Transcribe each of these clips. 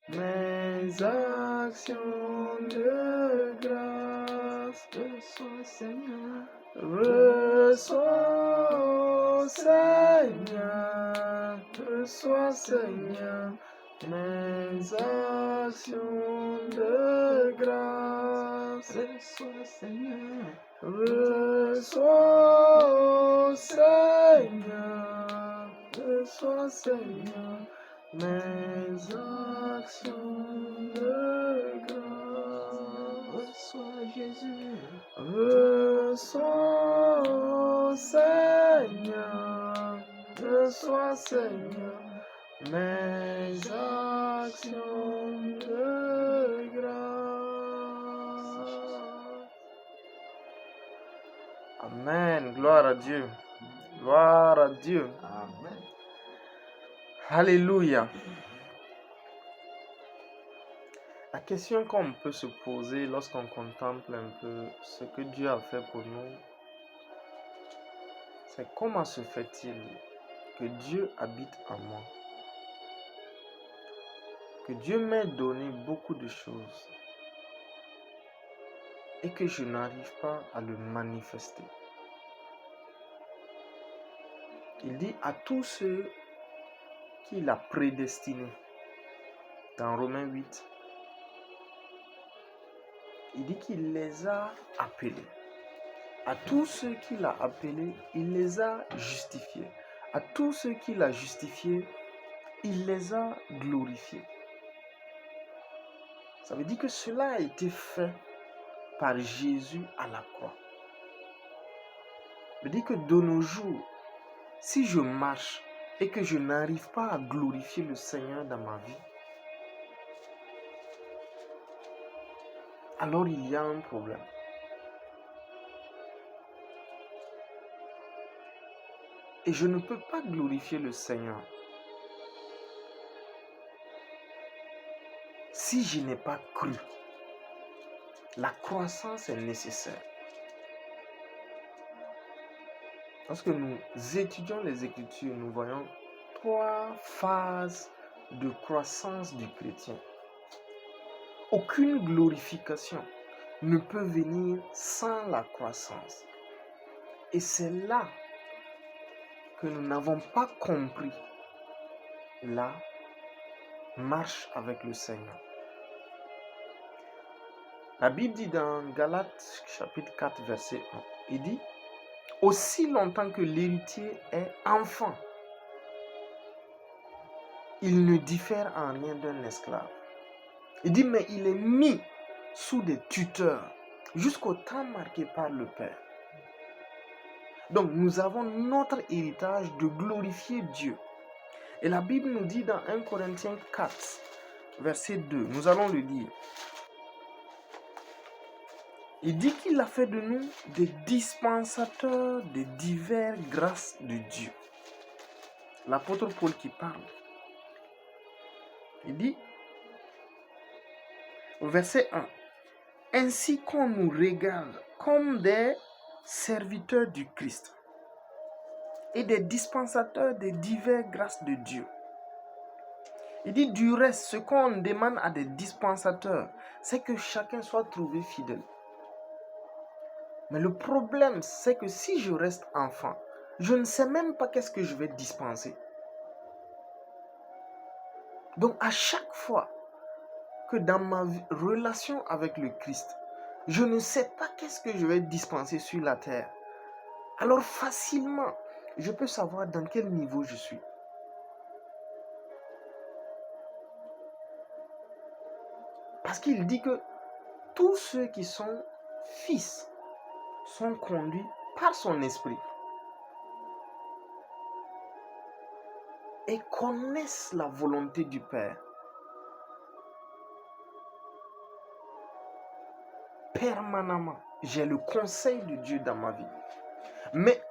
mes actions de grâce. Reçois, Seigneur. Reçois, Seigneur, reçois, Seigneur, mes actions de grâce. Reçois, Seigneur. Reçois, Seigneur, reçois, Seigneur, mes actions de grâce. Reçois, Jésus. Reçois, Seigneur, reçois, Seigneur, mes actions de grâce. Amen. Gloire à Dieu. Gloire à Dieu. Amen. Alléluia. La question qu'on peut se poser lorsqu'on contemple un peu ce que Dieu a fait pour nous, c'est comment se fait-il que Dieu habite en moi? Que Dieu m'ait donné beaucoup de choses et que je n'arrive pas à le manifester. Il dit à tous ceux qu'il a prédestinés, dans Romains 8, il dit qu'il les a appelés. À tous ceux qu'il a appelés, il les a justifiés. À tous ceux qu'il a justifiés, il les a glorifiés. Ça veut dire que cela a été fait par Jésus à la croix. Ça veut dire que de nos jours, si je marche et que je n'arrive pas à glorifier le Seigneur dans ma vie, alors il y a un problème. Et je ne peux pas glorifier le Seigneur si je n'ai pas cru. La croissance est nécessaire. Lorsque nous étudions les Écritures, nous voyons 3 phases de croissance du chrétien. Aucune glorification ne peut venir sans la croissance. Et c'est là que nous n'avons pas compris la marche avec le Seigneur. La Bible dit dans Galates chapitre 4 verset 1, il dit « Aussi longtemps que l'héritier est enfant, il ne diffère en rien d'un esclave. » Il dit « Mais il est mis sous des tuteurs jusqu'au temps marqué par le Père. » Donc nous avons notre héritage de glorifier Dieu. Et la Bible nous dit dans 1 Corinthiens 4, verset 2, nous allons le lire. Il dit qu'il a fait de nous des dispensateurs des diverses grâces de Dieu. L'apôtre Paul qui parle. Il dit, au verset 1, « Ainsi qu'on nous regarde comme des serviteurs du Christ et des dispensateurs des diverses grâces de Dieu. » Il dit, du reste, ce qu'on demande à des dispensateurs, c'est que chacun soit trouvé fidèle. Mais le problème, c'est que si je reste enfant, je ne sais même pas qu'est-ce que je vais dispenser. Donc à chaque fois que dans ma relation avec le Christ, je ne sais pas qu'est-ce que je vais dispenser sur la terre, alors facilement, je peux savoir dans quel niveau je suis. Parce qu'il dit que tous ceux qui sont fils sont conduits par son esprit et connaissent la volonté du Père. Permanemment, j'ai le conseil de Dieu dans ma vie. Mais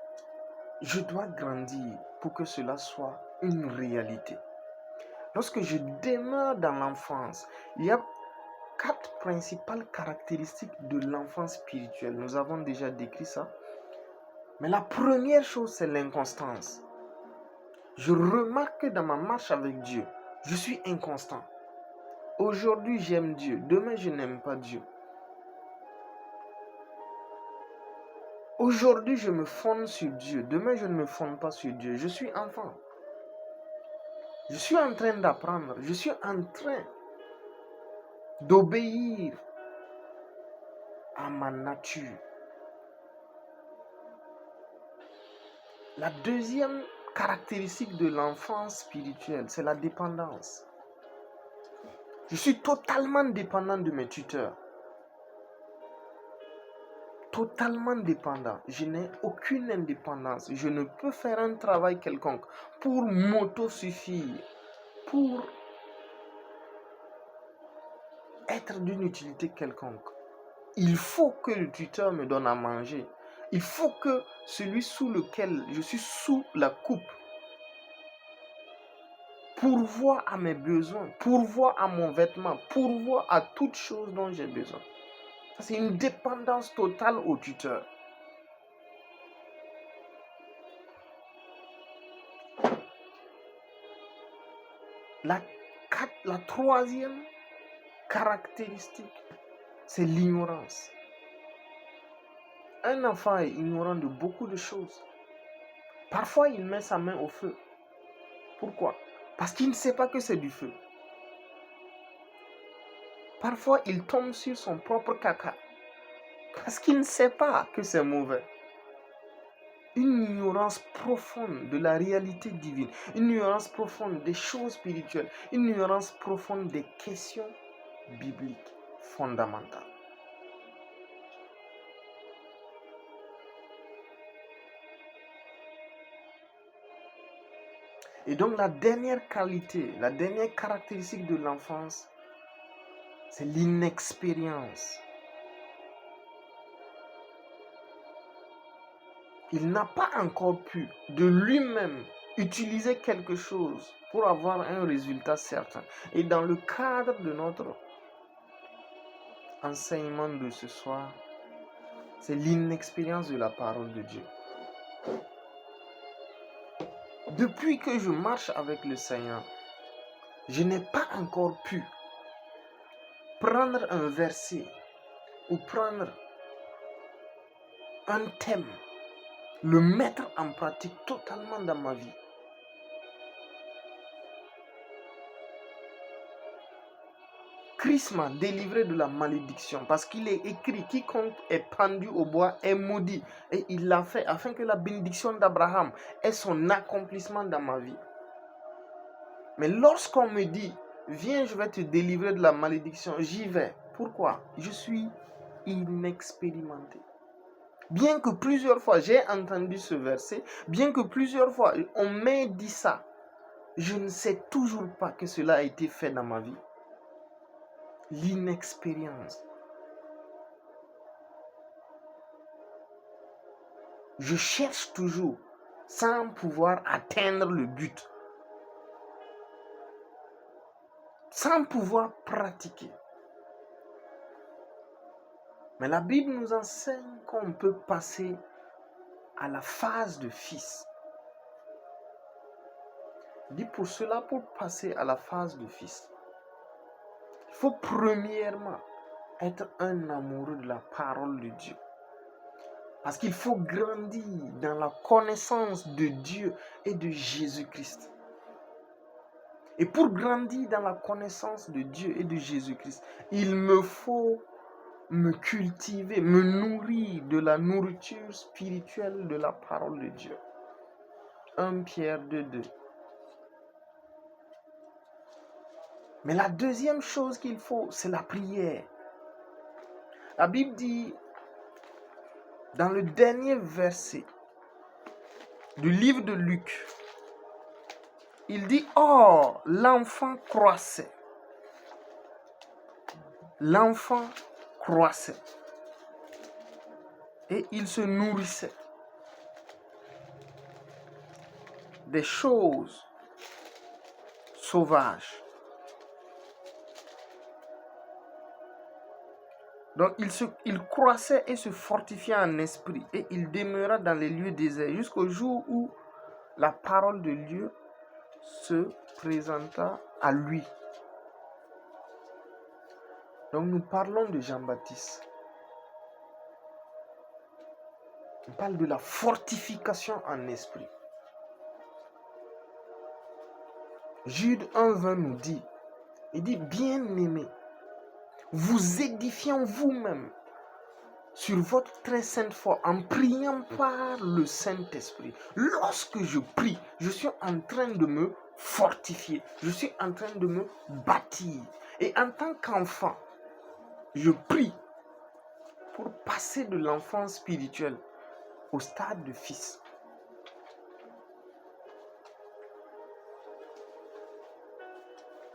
je dois grandir pour que cela soit une réalité. Lorsque je demeure dans l'enfance, il y a 4 principales caractéristiques de l'enfant spirituel. Nous avons déjà décrit ça. Mais la première chose, c'est l'inconstance. Je remarque que dans ma marche avec Dieu, je suis inconstant. Aujourd'hui, j'aime Dieu. Demain, je n'aime pas Dieu. Aujourd'hui, je me fonde sur Dieu. Demain, je ne me fonde pas sur Dieu. Je suis enfant. Je suis en train d'apprendre. Je suis en train d'obéir à ma nature. La deuxième caractéristique de l'enfance spirituelle, c'est la dépendance. Je suis totalement dépendant de mes tuteurs. Totalement dépendant. Je n'ai aucune indépendance. Je ne peux faire un travail quelconque pour m'autosuffire, pour être d'une utilité quelconque. Il faut que le tuteur me donne à manger. Il faut que celui sous lequel je suis sous la coupe pourvoie à mes besoins, pourvoie à mon vêtement, pourvoie à toute chose dont j'ai besoin. C'est une dépendance totale au tuteur. La troisième caractéristique, c'est l'ignorance. Un enfant est ignorant de beaucoup de choses. Parfois, il met sa main au feu. Pourquoi? Parce qu'il ne sait pas que c'est du feu. Parfois, il tombe sur son propre caca. Parce qu'il ne sait pas que c'est mauvais. Une ignorance profonde de la réalité divine. Une ignorance profonde des choses spirituelles. Une ignorance profonde des questions bibliques fondamentales. Et donc la dernière qualité, la dernière caractéristique de l'enfance, c'est l'inexpérience. Il n'a pas encore pu de lui-même utiliser quelque chose pour avoir un résultat certain. Et dans le cadre de notre enseignement de ce soir, c'est l'inexpérience de la parole de Dieu. Depuis que je marche avec le Seigneur, je n'ai pas encore pu prendre un verset ou prendre un thème, le mettre en pratique totalement dans ma vie. Christ m'a délivré de la malédiction parce qu'il est écrit, quiconque est pendu au bois est maudit. Et il l'a fait afin que la bénédiction d'Abraham ait son accomplissement dans ma vie. Mais lorsqu'on me dit, viens, je vais te délivrer de la malédiction, j'y vais. Pourquoi? Je suis inexpérimenté. Bien que plusieurs fois j'ai entendu ce verset, bien que plusieurs fois on m'ait dit ça, je ne sais toujours pas que cela a été fait dans ma vie. L'inexpérience. Je cherche toujours sans pouvoir atteindre le but, sans pouvoir pratiquer. Mais la Bible nous enseigne qu'on peut passer à la phase de fils. Il dit pour cela, pour passer à la phase de fils, il faut premièrement être un amoureux de la parole de Dieu. Parce qu'il faut grandir dans la connaissance de Dieu et de Jésus-Christ. Et pour grandir dans la connaissance de Dieu et de Jésus-Christ, il me faut me cultiver, me nourrir de la nourriture spirituelle de la parole de Dieu. 1 Pierre 2:2. Mais la deuxième chose qu'il faut, c'est la prière. La Bible dit, dans le dernier verset du livre de Luc, il dit, or, l'enfant croissait. L'enfant croissait. Et il se nourrissait des choses sauvages. Donc il croissait et se fortifiait en esprit, et il demeura dans les lieux déserts jusqu'au jour où la parole de Dieu se présenta à lui. Donc nous parlons de Jean-Baptiste. On parle de la fortification en esprit. Jude 1,20 nous dit, il dit, bien-aimés, vous édifiant vous-même sur votre très sainte foi en priant par le Saint-Esprit. Lorsque je prie, je suis en train de me fortifier, je suis en train de me bâtir. Et en tant qu'enfant, je prie pour passer de l'enfant spirituel au stade de fils.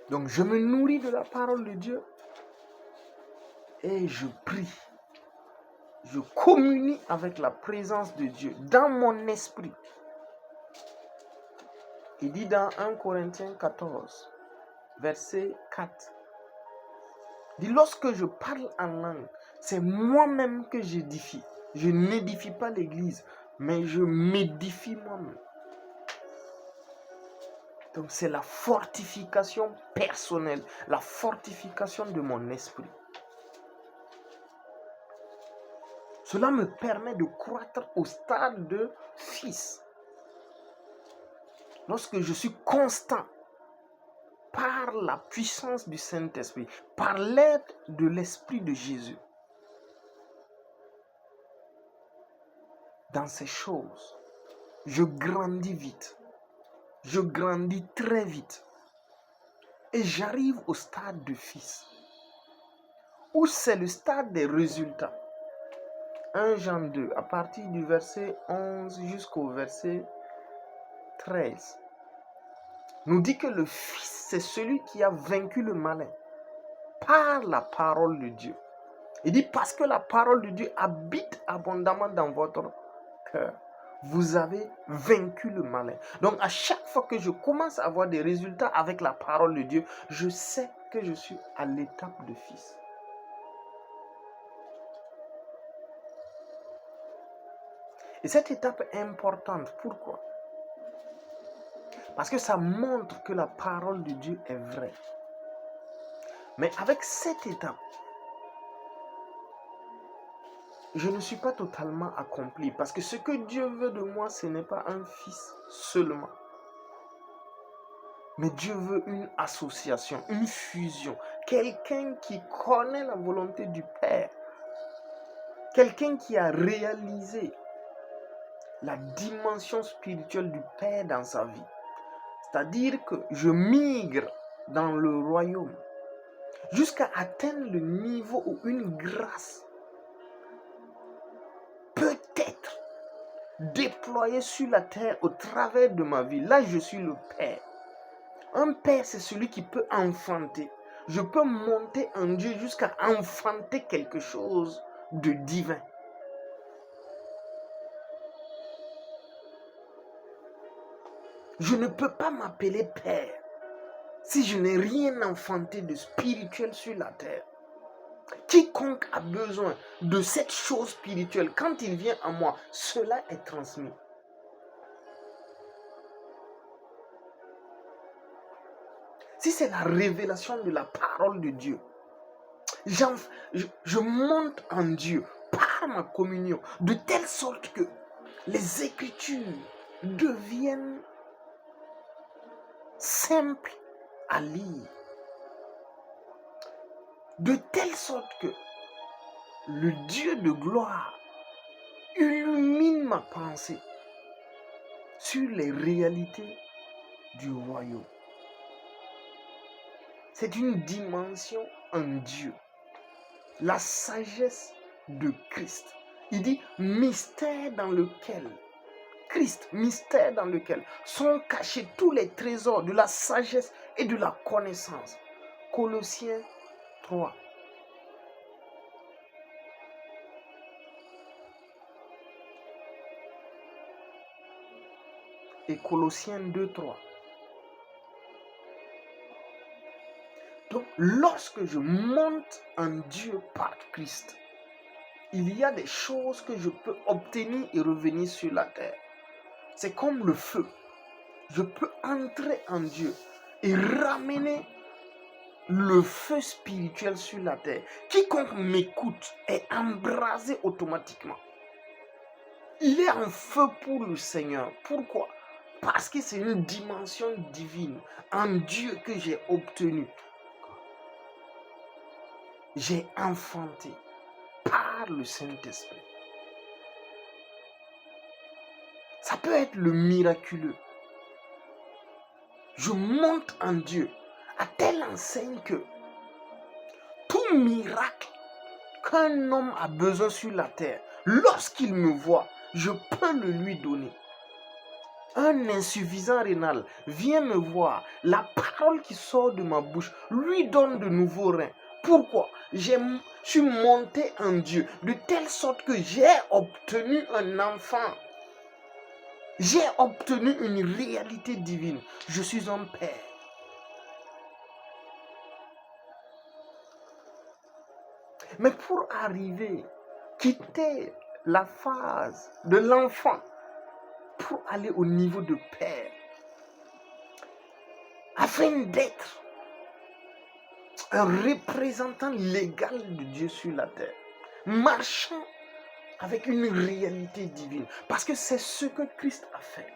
Donc je me nourris de la parole de Dieu et je prie. Je communie avec la présence de Dieu dans mon esprit. Il dit dans 1 Corinthiens 14, verset 4. Il dit, lorsque je parle en langue, c'est moi-même que j'édifie. Je n'édifie pas l'église, mais je m'édifie moi-même. Donc c'est la fortification personnelle, la fortification de mon esprit. Cela me permet de croître au stade de fils. Lorsque je suis constant par la puissance du Saint-Esprit, par l'aide de l'Esprit de Jésus, dans ces choses, je grandis vite. Je grandis très vite. Et j'arrive au stade de fils, où c'est le stade des résultats. 1 Jean 2, à partir du verset 11 jusqu'au verset 13, nous dit que le Fils, c'est celui qui a vaincu le malin par la parole de Dieu. Il dit parce que la parole de Dieu habite abondamment dans votre cœur. Vous avez vaincu le malin. Donc à chaque fois que je commence à avoir des résultats avec la parole de Dieu, je sais que je suis à l'étape de fils. Et cette étape est importante. Pourquoi? Parce que ça montre que la parole de Dieu est vraie. Mais avec cette étape, je ne suis pas totalement accompli. Parce que ce que Dieu veut de moi, ce n'est pas un fils seulement. Mais Dieu veut une association, une fusion. Quelqu'un qui connaît la volonté du Père. Quelqu'un qui a réalisé la dimension spirituelle du Père dans sa vie. C'est-à-dire que je migre dans le royaume jusqu'à atteindre le niveau où une grâce peut être déployée sur la terre au travers de ma vie. Là, je suis le Père. Un Père, c'est celui qui peut enfanter. Je peux monter en Dieu jusqu'à enfanter quelque chose de divin. Je ne peux pas m'appeler Père si je n'ai rien enfanté de spirituel sur la terre. Quiconque a besoin de cette chose spirituelle, quand il vient à moi, cela est transmis. Si c'est la révélation de la parole de Dieu, je monte en Dieu par ma communion, de telle sorte que les Écritures deviennent simples à lire. De telle sorte que le Dieu de gloire illumine ma pensée sur les réalités du royaume. C'est une dimension en Dieu. La sagesse de Christ. Il dit mystère dans lequel, Christ, mystère dans lequel sont cachés tous les trésors de la sagesse et de la connaissance. Colossiens 3. Et Colossiens 2, 3. Donc, lorsque je monte en Dieu par Christ, il y a des choses que je peux obtenir et revenir sur la terre. C'est comme le feu. Je peux entrer en Dieu et ramener le feu spirituel sur la terre. Quiconque m'écoute est embrasé automatiquement. Il est en feu pour le Seigneur. Pourquoi? Parce que c'est une dimension divine en Dieu que j'ai obtenue. J'ai enfanté par le Saint-Esprit. Ça peut être le miraculeux. Je monte en Dieu à telle enseigne que tout miracle qu'un homme a besoin sur la terre, lorsqu'il me voit, je peux le lui donner. Un insuffisant rénal vient me voir, la parole qui sort de ma bouche lui donne de nouveaux reins. Pourquoi? Je suis monté en Dieu de telle sorte que j'ai obtenu un enfant. J'ai obtenu une réalité divine. Je suis un père. Mais pour arriver, quitter la phase de l'enfant pour aller au niveau de père, afin d'être un représentant légal de Dieu sur la terre, marchant avec une réalité divine, parce que c'est ce que Christ a fait.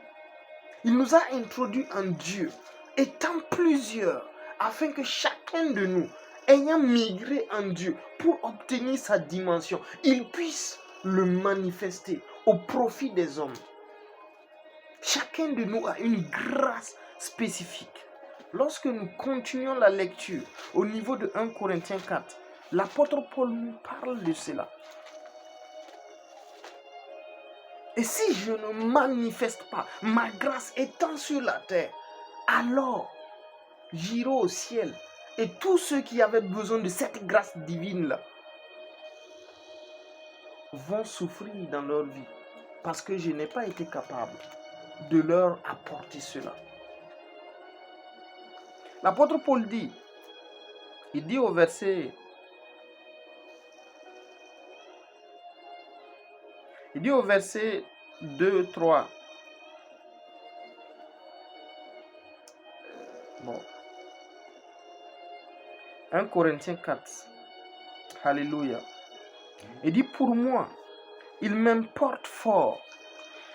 Il nous a introduits en Dieu, étant plusieurs, afin que chacun de nous, ayant migré en Dieu pour obtenir sa dimension, il puisse le manifester au profit des hommes. Chacun de nous a une grâce spécifique. Lorsque nous continuons la lecture au niveau de 1 Corinthiens 4, l'apôtre Paul nous parle de cela. Et si je ne manifeste pas ma grâce étant sur la terre, alors j'irai au ciel. Et tous ceux qui avaient besoin de cette grâce divine-là vont souffrir dans leur vie. Parce que je n'ai pas été capable de leur apporter cela. L'apôtre Paul dit, il dit au verset 2, 3. Bon. 1 Corinthiens 4. Alléluia. Il dit, pour moi, il m'importe fort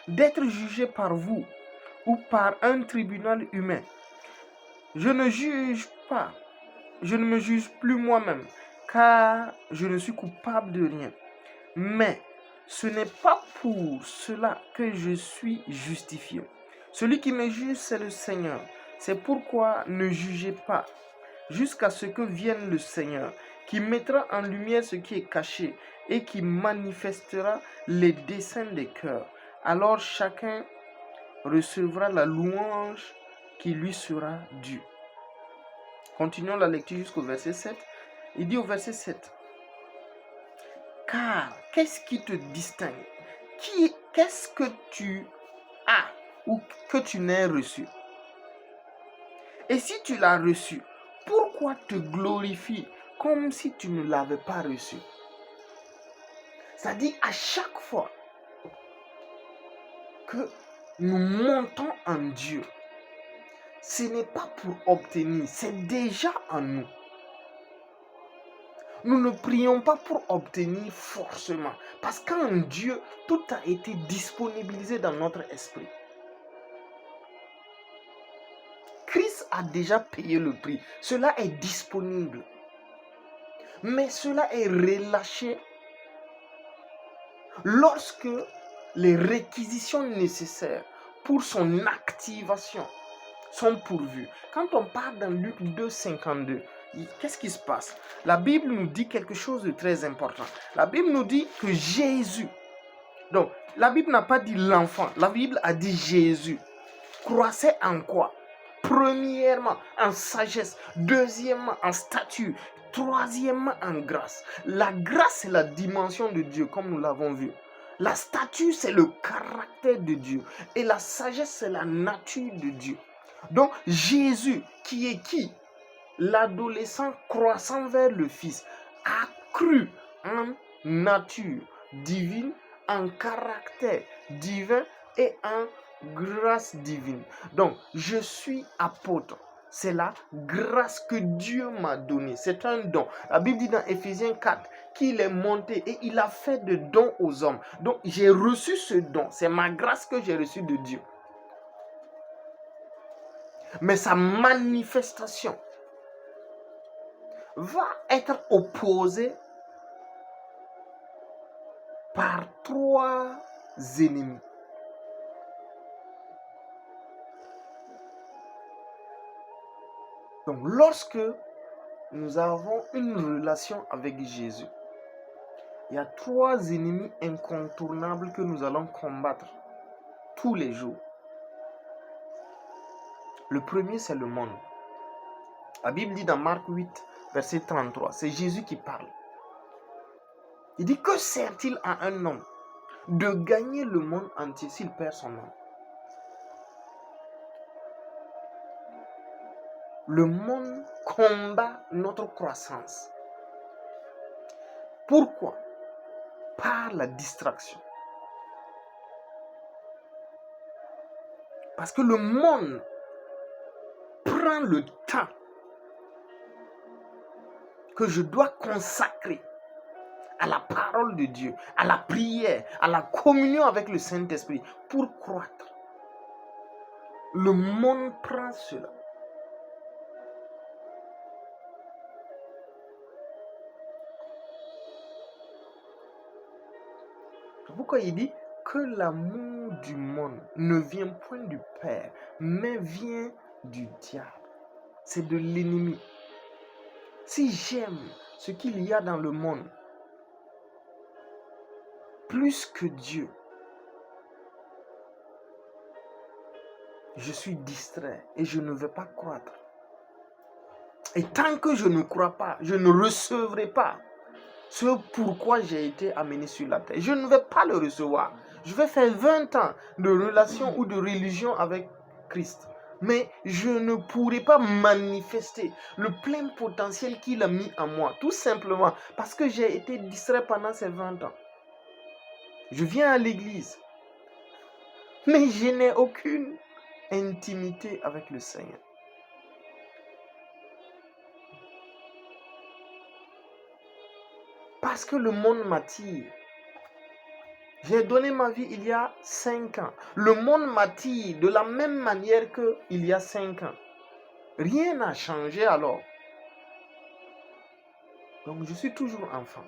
d'être jugé par vous ou par un tribunal humain. Je ne me juge plus moi-même, car je ne suis coupable de rien. Mais ce n'est pas pour cela que je suis justifié. Celui qui me juge, c'est le Seigneur. C'est pourquoi ne jugez pas, jusqu'à ce que vienne le Seigneur, qui mettra en lumière ce qui est caché et qui manifestera les desseins des cœurs. Alors chacun recevra la louange qui lui sera due. Continuons la lecture jusqu'au verset 7. Il dit au verset 7. Car qu'est-ce qui te distingue? Qu'est-ce que tu as ou que tu n'as reçu? Et si tu l'as reçu, pourquoi te glorifies comme si tu ne l'avais pas reçu? C'est-à-dire à chaque fois que nous montons en Dieu, ce n'est pas pour obtenir, c'est déjà en nous. Nous ne prions pas pour obtenir forcément, parce qu'en Dieu, tout a été disponibilisé dans notre esprit. Christ a déjà payé le prix, cela est disponible. Mais cela est relâché lorsque les réquisitions nécessaires pour son activation sont pourvues. Quand on parle dans Luc 2, 52, qu'est-ce qui se passe? La Bible nous dit quelque chose de très important. La Bible nous dit que Jésus, donc la Bible n'a pas dit l'enfant, la Bible a dit Jésus, croissait en quoi? Premièrement, en sagesse. Deuxièmement, en stature. Troisièmement, en grâce. La grâce, c'est la dimension de Dieu, comme nous l'avons vu. La stature, c'est le caractère de Dieu. Et la sagesse, c'est la nature de Dieu. Donc, Jésus, qui est qui? L'adolescent croissant vers le Fils, a cru en nature divine, en caractère divin et en grâce divine. Donc, je suis apôtre. C'est la grâce que Dieu m'a donnée. C'est un don. La Bible dit dans Éphésiens 4 qu'il est monté et il a fait de dons aux hommes. Donc j'ai reçu ce don. C'est ma grâce que j'ai reçue de Dieu. Mais sa manifestation va être opposée par 3 ennemis. Donc lorsque nous avons une relation avec Jésus, il y a 3 ennemis incontournables que nous allons combattre tous les jours. Le premier, c'est le monde. La Bible dit dans Marc 8, verset 33, c'est Jésus qui parle. Il dit, que sert-il à un homme de gagner le monde entier s'il perd son âme? Le monde combat notre croissance. Pourquoi? Par la distraction. Parce que le monde prend le temps que je dois consacrer à la parole de Dieu, à la prière, à la communion avec le Saint-Esprit pour croître. Le monde prend cela. C'est pourquoi il dit que l'amour du monde ne vient point du Père, mais vient du diable. C'est de l'ennemi. Si j'aime ce qu'il y a dans le monde, plus que Dieu, je suis distrait et je ne vais pas croître. Et tant que je ne crois pas, je ne recevrai pas ce pourquoi j'ai été amené sur la terre. Je ne vais pas le recevoir. Je vais faire 20 ans de relation ou de religion avec Christ. Mais je ne pourrai pas manifester le plein potentiel qu'il a mis en moi. Tout simplement parce que j'ai été distrait pendant ces 20 ans. Je viens à l'église, mais je n'ai aucune intimité avec le Seigneur. Parce que le monde m'attire. J'ai donné ma vie il y a 5 ans. Le monde m'attire de la même manière qu'il y a 5 ans. Rien n'a changé alors. Donc je suis toujours enfant.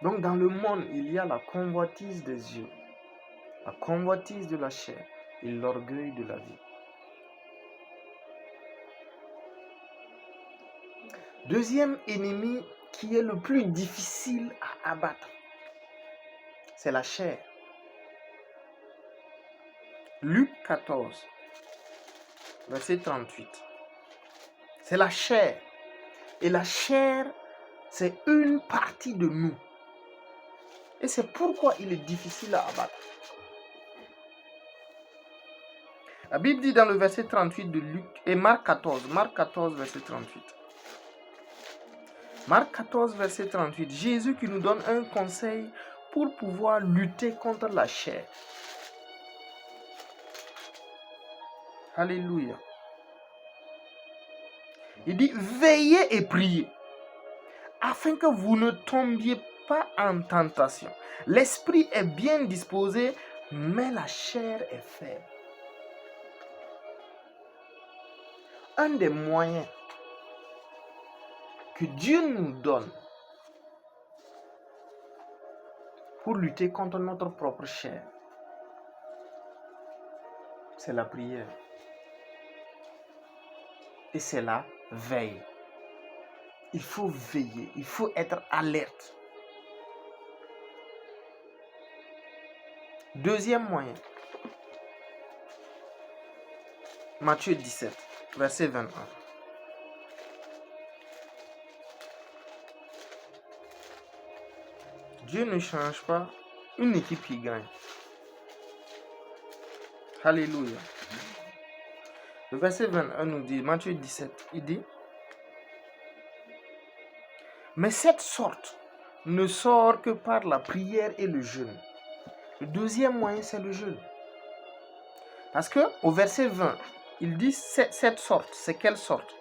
Donc dans le monde, il y a la convoitise des yeux, la convoitise de la chair et l'orgueil de la vie. Deuxième ennemi qui est le plus difficile à abattre, c'est la chair. Luc 14, verset 38. C'est la chair. Et la chair, c'est une partie de nous. Et c'est pourquoi il est difficile à abattre. La Bible dit dans le verset 38 de Luc et Marc 14, verset 38. Marc 14, verset 38. Jésus qui nous donne un conseil pour pouvoir lutter contre la chair. Alléluia. Il dit, veillez et priez, afin que vous ne tombiez pas en tentation. L'esprit est bien disposé, mais la chair est faible. Un des moyens que Dieu nous donne pour lutter contre notre propre chair, c'est la prière. Et c'est la veille. Il faut veiller, il faut être alerte. Deuxième moyen, Matthieu 17, verset 21. Dieu ne change pas une équipe qui gagne. Alléluia. Le verset 21 nous dit, Matthieu 17, il dit, mais cette sorte ne sort que par la prière et le jeûne. Le deuxième moyen, c'est le jeûne. Parce que au verset 20, il dit cette sorte. C'est quelle sorte?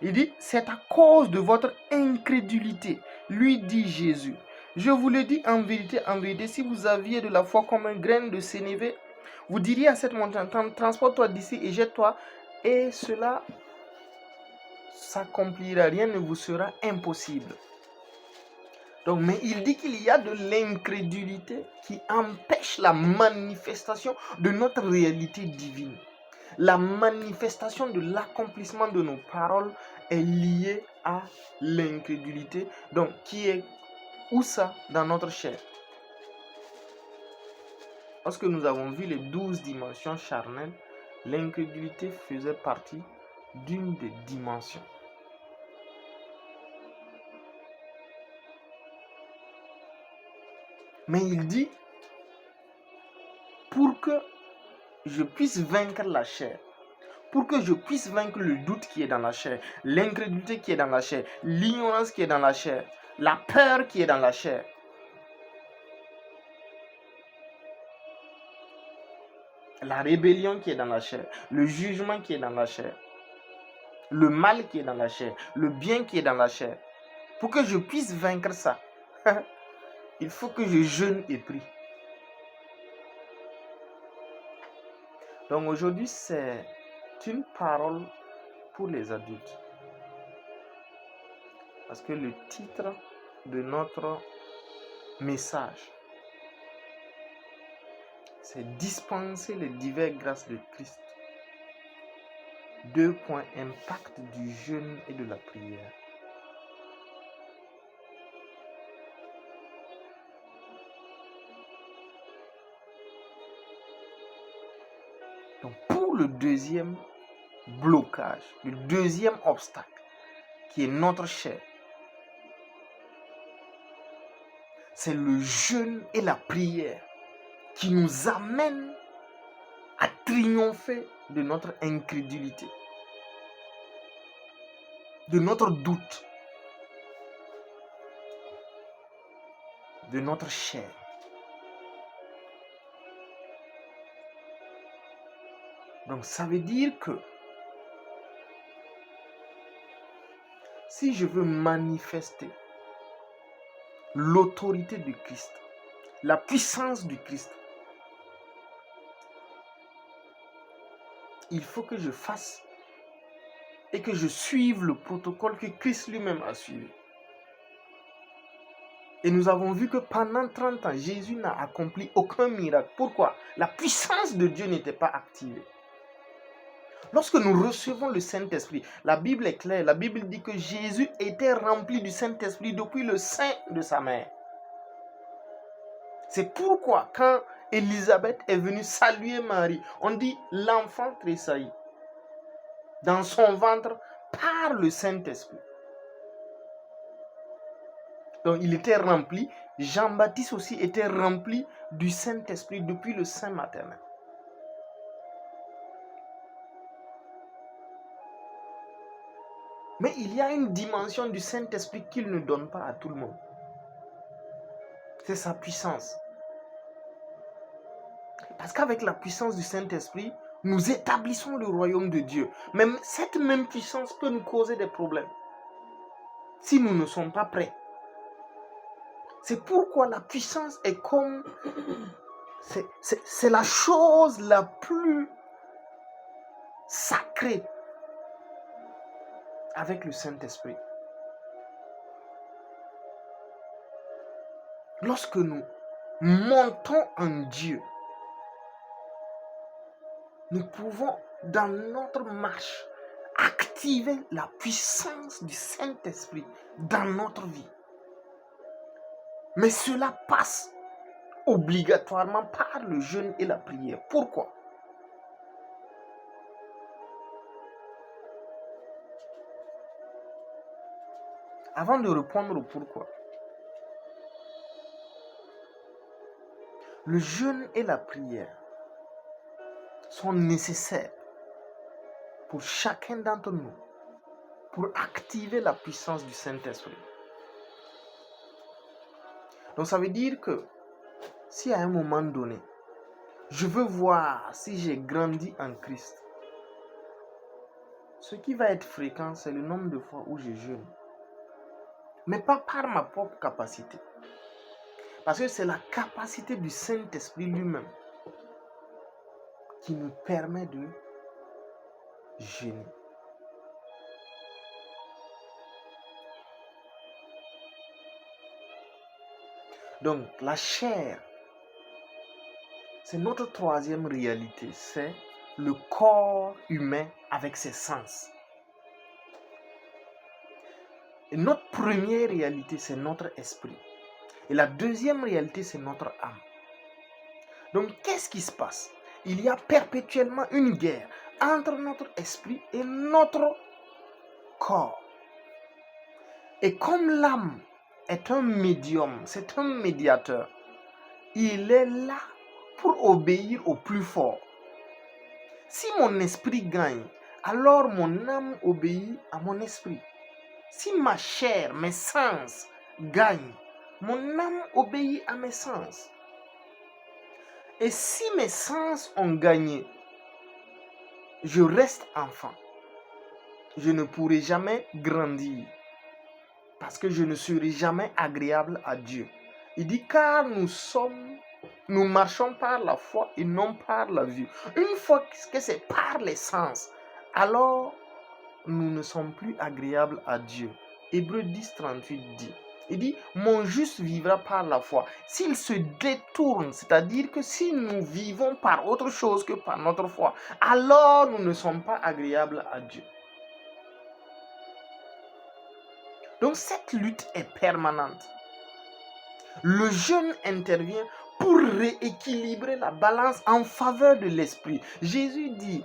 Il dit, c'est à cause de votre incrédulité, lui dit Jésus. Je vous le dis en vérité, si vous aviez de la foi comme un grain de sénévé, vous diriez à cette montagne, transporte-toi d'ici et jette-toi, et cela s'accomplira, rien ne vous sera impossible. Donc, mais il dit qu'il y a de l'incrédulité qui empêche la manifestation de notre réalité divine. La manifestation de l'accomplissement de nos paroles est liée à l'incrédulité, donc qui est où ça dans notre chair? Lorsque nous avons vu les 12 dimensions charnelles, l'incrédulité faisait partie d'une des dimensions. Mais il dit, pour que je puisse vaincre la chair, pour que je puisse vaincre le doute qui est dans la chair, l'incrédulité qui est dans la chair, l'ignorance qui est dans la chair, la peur qui est dans la chair, la rébellion qui est dans la chair, le jugement qui est dans la chair, le mal qui est dans la chair, le bien qui est dans la chair. Pour que je puisse vaincre ça, il faut que je jeûne et prie. Donc aujourd'hui, c'est une parole pour les adultes. Parce que le titre de notre message, c'est dispenser les diverses grâces de Christ. 2 points, impact du jeûne et de la prière. Donc pour le deuxième blocage, le deuxième obstacle, qui est notre chair, c'est le jeûne et la prière qui nous amènent à triompher de notre incrédulité, de notre doute, de notre chair. Donc ça veut dire que si je veux manifester l'autorité du Christ, la puissance du Christ, il faut que je fasse et que je suive le protocole que Christ lui-même a suivi. Et nous avons vu que pendant 30 ans, Jésus n'a accompli aucun miracle. Pourquoi? La puissance de Dieu n'était pas activée. Lorsque nous recevons le Saint-Esprit, la Bible est claire. La Bible dit que Jésus était rempli du Saint-Esprit depuis le sein de sa mère. C'est pourquoi quand Élisabeth est venue saluer Marie, on dit l'enfant tressaillit dans son ventre par le Saint-Esprit. Donc il était rempli. Jean-Baptiste aussi était rempli du Saint-Esprit depuis le sein maternel. Mais il y a une dimension du Saint-Esprit qu'il ne donne pas à tout le monde. C'est sa puissance. Parce qu'avec la puissance du Saint-Esprit, nous établissons le royaume de Dieu. Mais cette même puissance peut nous causer des problèmes si nous ne sommes pas prêts. C'est pourquoi la puissance est comme... C'est la chose la plus sacrée avec le Saint-Esprit. Lorsque nous montons en Dieu, nous pouvons, dans notre marche, activer la puissance du Saint-Esprit dans notre vie. Mais cela passe obligatoirement par le jeûne et la prière. Pourquoi? Avant de répondre au pourquoi, le jeûne et la prière sont nécessaires pour chacun d'entre nous pour activer la puissance du Saint-Esprit. Donc ça veut dire que si à un moment donné, je veux voir si j'ai grandi en Christ, ce qui va être fréquent, c'est le nombre de fois où je jeûne. Mais pas par ma propre capacité. Parce que c'est la capacité du Saint-Esprit lui-même qui nous permet de jeûner. Donc la chair, c'est notre troisième réalité, c'est le corps humain avec ses sens. Et notre première réalité, c'est notre esprit. Et la deuxième réalité, c'est notre âme. Donc, qu'est-ce qui se passe? Il y a perpétuellement une guerre entre notre esprit et notre corps. Et comme l'âme est un médium, c'est un médiateur, il est là pour obéir au plus fort. Si mon esprit gagne, alors mon âme obéit à mon esprit. Si ma chair, mes sens gagnent, mon âme obéit à mes sens. Et si mes sens ont gagné, je reste enfant. Je ne pourrai jamais grandir parce que je ne serai jamais agréable à Dieu. Il dit car nous marchons par la foi et non par la vue. Une fois que c'est par les sens, alors nous ne sommes plus agréables à Dieu. Hébreux 10, 38 dit. Il dit, mon juste vivra par la foi. S'il se détourne, c'est-à-dire que si nous vivons par autre chose que par notre foi, alors nous ne sommes pas agréables à Dieu. Donc cette lutte est permanente. Le jeûne intervient pour rééquilibrer la balance en faveur de l'esprit. Jésus dit,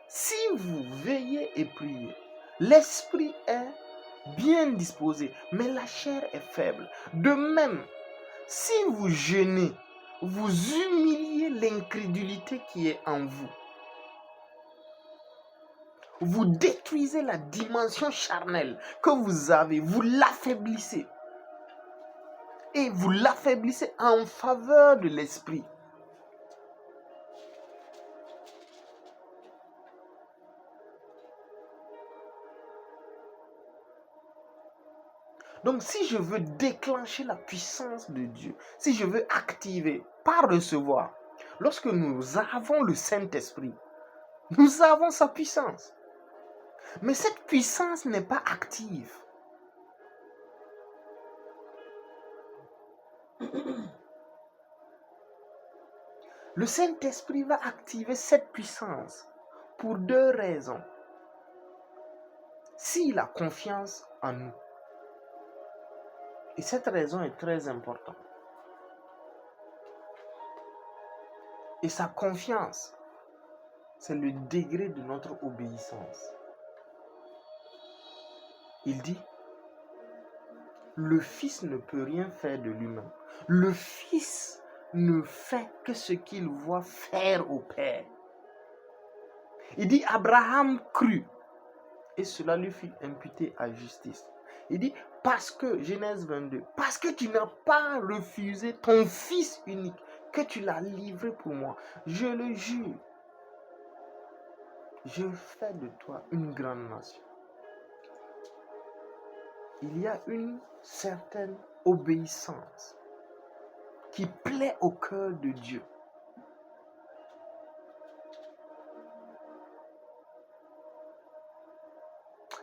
si vous veillez et priez, l'esprit est bien disposé, mais la chair est faible. De même, si vous jeûnez, vous humiliez l'incrédulité qui est en vous. Vous détruisez la dimension charnelle que vous avez, vous l'affaiblissez. Et vous l'affaiblissez en faveur de l'esprit. Donc si je veux déclencher la puissance de Dieu, si je veux activer, pas recevoir, lorsque nous avons le Saint-Esprit, nous avons sa puissance. Mais cette puissance n'est pas active. Le Saint-Esprit va activer cette puissance pour deux raisons. S'il a confiance en nous. Et cette raison est très importante. Et sa confiance, c'est le degré de notre obéissance. Il dit, le Fils ne peut rien faire de lui-même. Le Fils ne fait que ce qu'il voit faire au Père. Il dit, Abraham crut, et cela lui fut imputé à justice. Il dit, parce que, Genèse 22, parce que tu n'as pas refusé ton Fils unique, que tu l'as livré pour moi, je le jure, je fais de toi une grande nation. Il y a une certaine obéissance qui plaît au cœur de Dieu.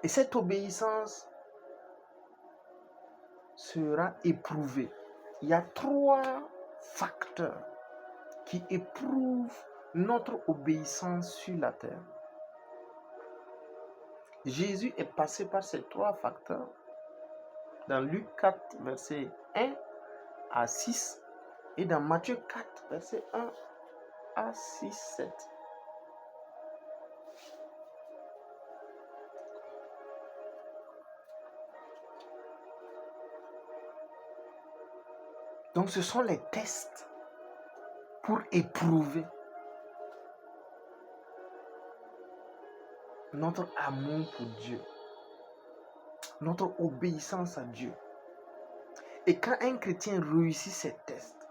Et cette obéissance sera éprouvée. Il y a trois facteurs qui éprouvent notre obéissance sur la terre. Jésus est passé par ces trois facteurs dans Luc 4, verset 1 à 6 et dans Matthieu 4, verset 1 à 6, 7. Donc ce sont les tests pour éprouver notre amour pour Dieu, notre obéissance à Dieu. Et quand un chrétien réussit ces tests,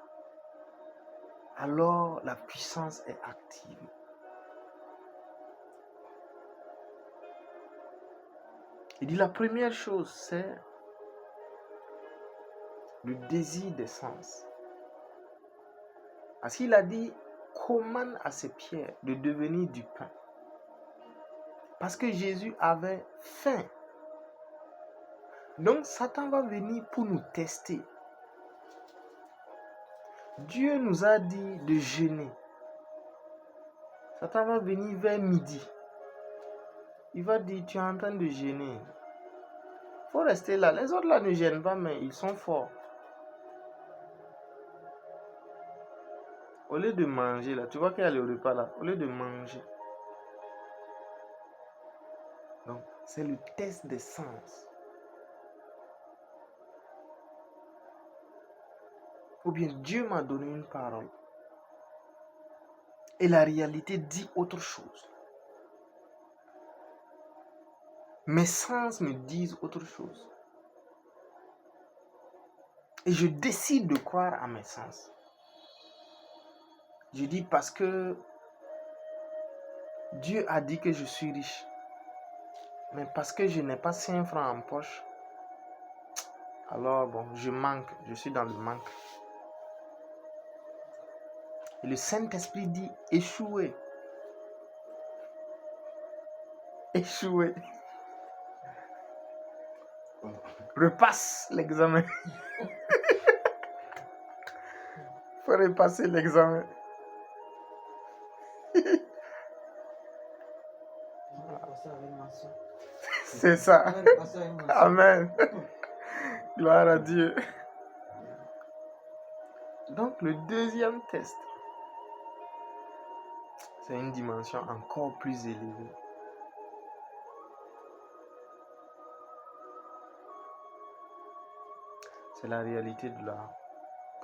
alors la puissance est active. Il dit la première chose, c'est le désir des sens. Parce qu'il a dit, commande à ces pierres de devenir du pain. Parce que Jésus avait faim. Donc Satan va venir pour nous tester. Dieu nous a dit de jeûner. Satan va venir vers midi. Il va dire, tu es en train de jeûner. Il faut rester là. Les autres là ne gênent pas, mais ils sont forts. Au lieu de manger là, tu vois qu'il y a le repas là. Au lieu de manger. Donc, c'est le test des sens. Ou bien Dieu m'a donné une parole. Et la réalité dit autre chose. Mes sens me disent autre chose. Et je décide de croire à mes sens. Je dis parce que Dieu a dit que je suis riche. Mais parce que je n'ai pas 5 francs en poche, alors bon, je manque, je suis dans le manque. Et le Saint-Esprit dit échouer. Échouer. Repasse l'examen. Faut repasser l'examen. C'est ça. Amen. Gloire à Dieu. Donc le deuxième test, c'est une dimension encore plus élevée. C'est la réalité de la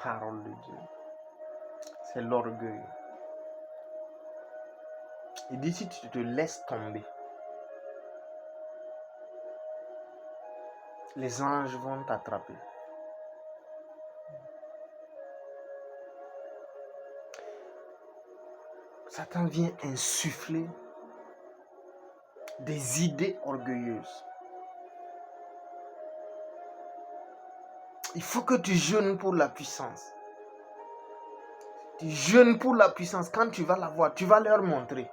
parole de Dieu. C'est l'orgueil. Il dit si tu te laisses tomber, les anges vont t'attraper. Satan vient insuffler des idées orgueilleuses. Il faut que tu jeûnes pour la puissance. Tu jeûnes pour la puissance. Quand tu vas la voir, tu vas leur montrer.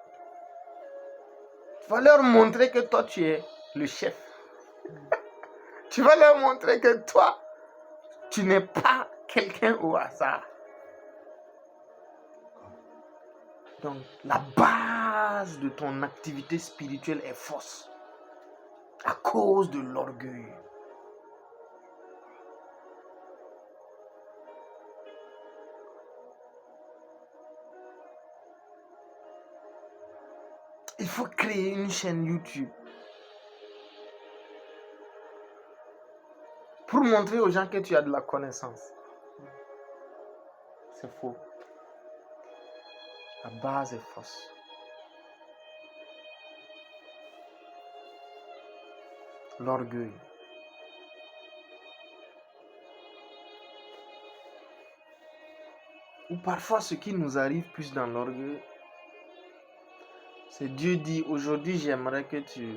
Tu vas leur montrer que toi, tu es le chef. Tu vas leur montrer que toi, tu n'es pas quelqu'un au hasard. Donc, la base de ton activité spirituelle est fausse à cause de l'orgueil. Il faut créer une chaîne YouTube pour montrer aux gens que tu as de la connaissance. C'est faux. La base est fausse. L'orgueil. Ou parfois ce qui nous arrive plus dans l'orgueil, c'est Dieu dit aujourd'hui j'aimerais que tu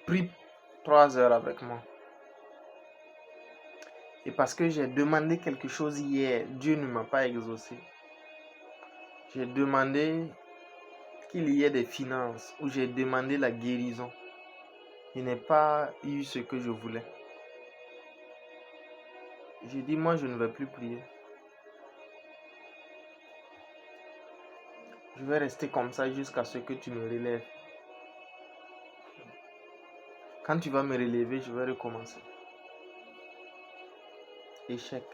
pries 3 heures avec moi. Et parce que j'ai demandé quelque chose hier, Dieu ne m'a pas exaucé. J'ai demandé qu'il y ait des finances, ou j'ai demandé la guérison. Je n'ai pas eu ce que je voulais. J'ai dit, moi je ne vais plus prier. Je vais rester comme ça jusqu'à ce que tu me relèves. Quand tu vas me relever, je vais recommencer. Échec.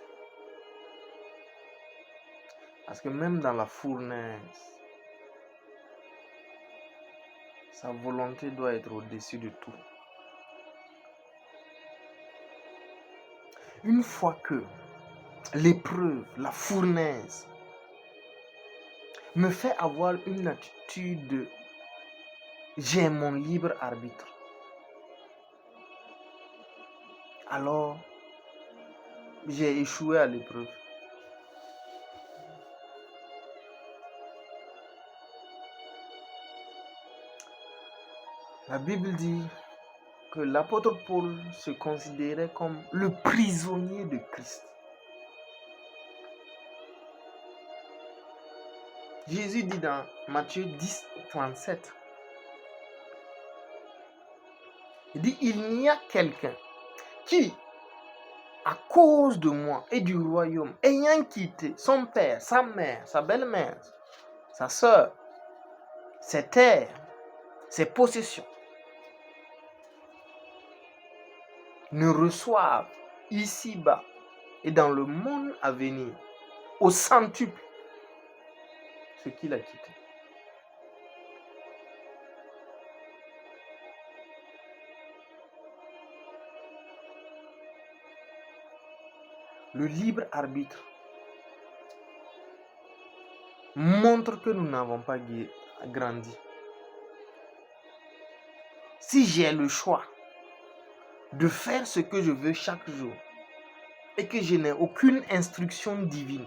Parce que même dans la fournaise, sa volonté doit être au-dessus de tout. Une fois que l'épreuve, la fournaise, me fait avoir une attitude de j'ai mon libre arbitre. alors j'ai échoué à l'épreuve. La Bible dit que l'apôtre Paul se considérait comme le prisonnier de Christ. Jésus dit dans Matthieu 10, 37, il dit, il n'y a quelqu'un qui, à cause de moi et du royaume, ayant quitté son père, sa mère, sa belle-mère, sa sœur, ses terres, ses possessions, ne reçoivent ici-bas et dans le monde à venir au centuple ce qu'il a quitté. Le libre arbitre montre que nous n'avons pas grandi. Si j'ai le choix de faire ce que je veux chaque jour et que je n'ai aucune instruction divine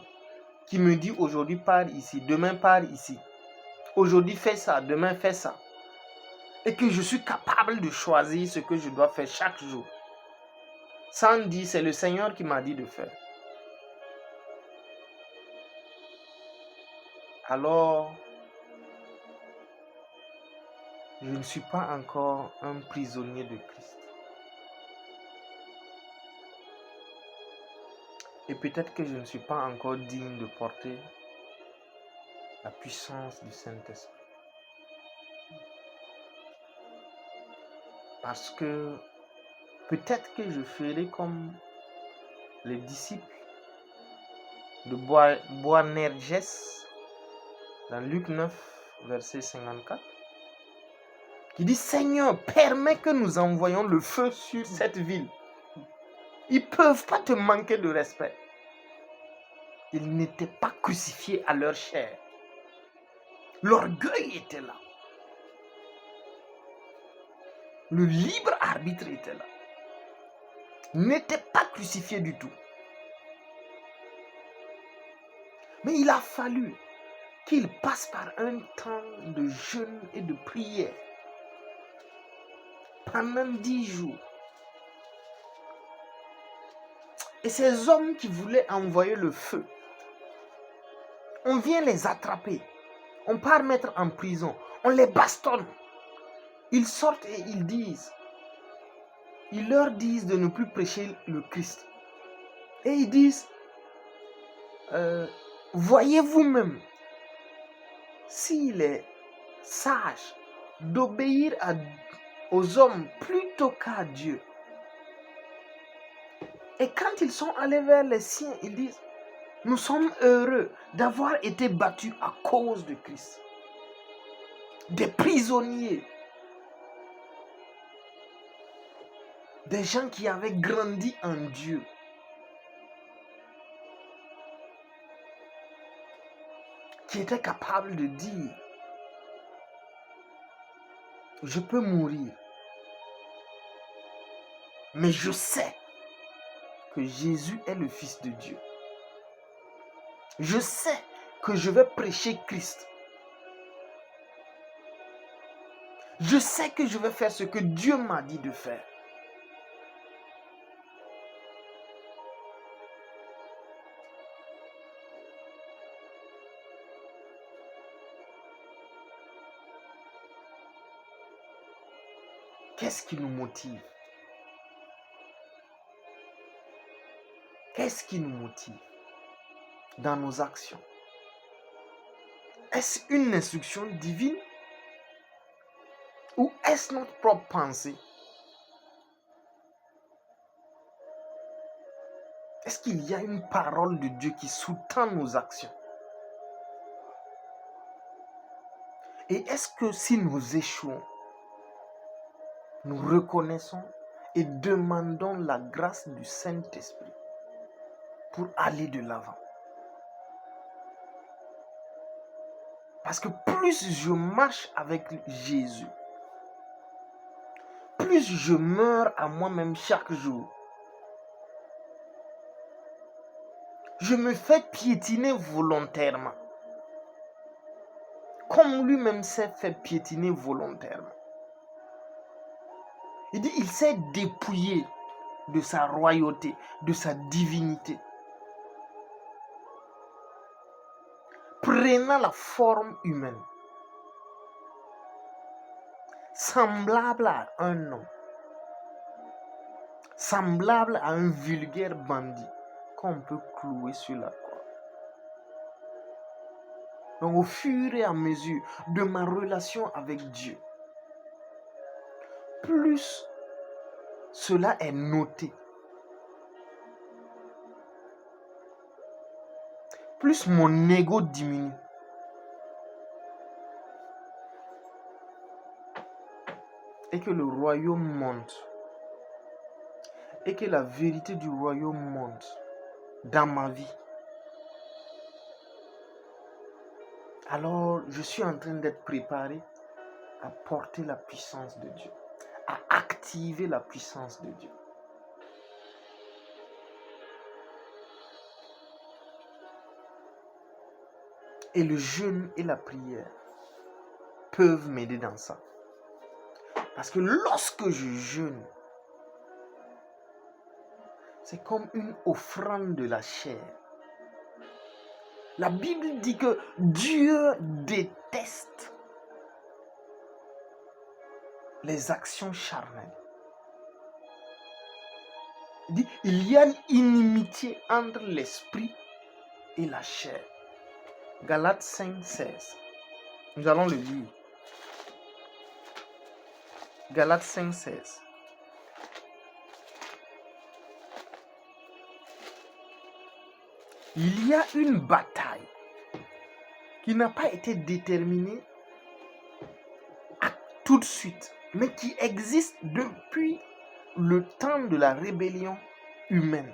qui me dit aujourd'hui pars ici, demain pars ici, aujourd'hui fais ça, demain fais ça, et que je suis capable de choisir ce que je dois faire chaque jour, sans dire c'est le Seigneur qui m'a dit de faire, alors je ne suis pas encore un prisonnier de Christ. Et peut-être que je ne suis pas encore digne de porter la puissance du Saint-Esprit. Parce que peut-être que je ferai comme les disciples de Boanerges dans Luc 9, verset 54, qui dit, Seigneur, permets que nous envoyions le feu sur cette ville. Ils ne peuvent pas te manquer de respect. Ils n'étaient pas crucifiés à leur chair. L'orgueil était là. Le libre arbitre était là. Ils n'étaient pas crucifiés du tout. Mais il a fallu qu'ils passent par un temps de jeûne et de prière pendant 10 jours. Et ces hommes qui voulaient envoyer le feu, on vient les attraper, on part mettre en prison, on les bastonne. Ils sortent et ils leur disent de ne plus prêcher le Christ. Et ils disent, voyez vous-même, s'il est sage d'obéir aux hommes plutôt qu'à Dieu. Et quand ils sont allés vers les siens, ils disent, nous sommes heureux d'avoir été battus à cause de Christ. Des prisonniers, des gens qui avaient grandi en Dieu. Qui étaient capables de dire, je peux mourir, mais je sais que Jésus est le Fils de Dieu. Je sais que je vais prêcher Christ. Je sais que je vais faire ce que Dieu m'a dit de faire. Qu'est-ce qui nous motive? Qu'est-ce qui nous motive dans nos actions? Est-ce une instruction divine? Ou est-ce notre propre pensée? Est-ce qu'il y a une parole de Dieu qui sous-tend nos actions? Et est-ce que si nous échouons, nous reconnaissons et demandons la grâce du Saint-Esprit pour aller de l'avant? Parce que plus je marche avec Jésus, plus je meurs à moi-même chaque jour, Je me fais piétiner volontairement. Comme lui-même s'est fait piétiner volontairement. Il dit, il s'est dépouillé de sa royauté, de sa divinité, prenant la forme humaine, semblable à un homme, semblable à un vulgaire bandit qu'on peut clouer sur la croix. Donc au fur et à mesure de ma relation avec Dieu, plus cela est noté, plus mon ego diminue. Et que le royaume monte. Et que la vérité du royaume monte dans ma vie. Alors, je suis en train d'être préparé à porter la puissance de Dieu, à activer la puissance de Dieu. Et le jeûne et la prière peuvent m'aider dans ça. Parce que lorsque je jeûne, c'est comme une offrande de la chair. La Bible dit que Dieu déteste les actions charnelles. Il dit, il y a une inimitié entre l'esprit et la chair. Galates 5, 16. Nous allons le lire. Galates 5, 16. Il y a une bataille qui n'a pas été déterminée tout de suite, mais qui existe depuis le temps de la rébellion humaine.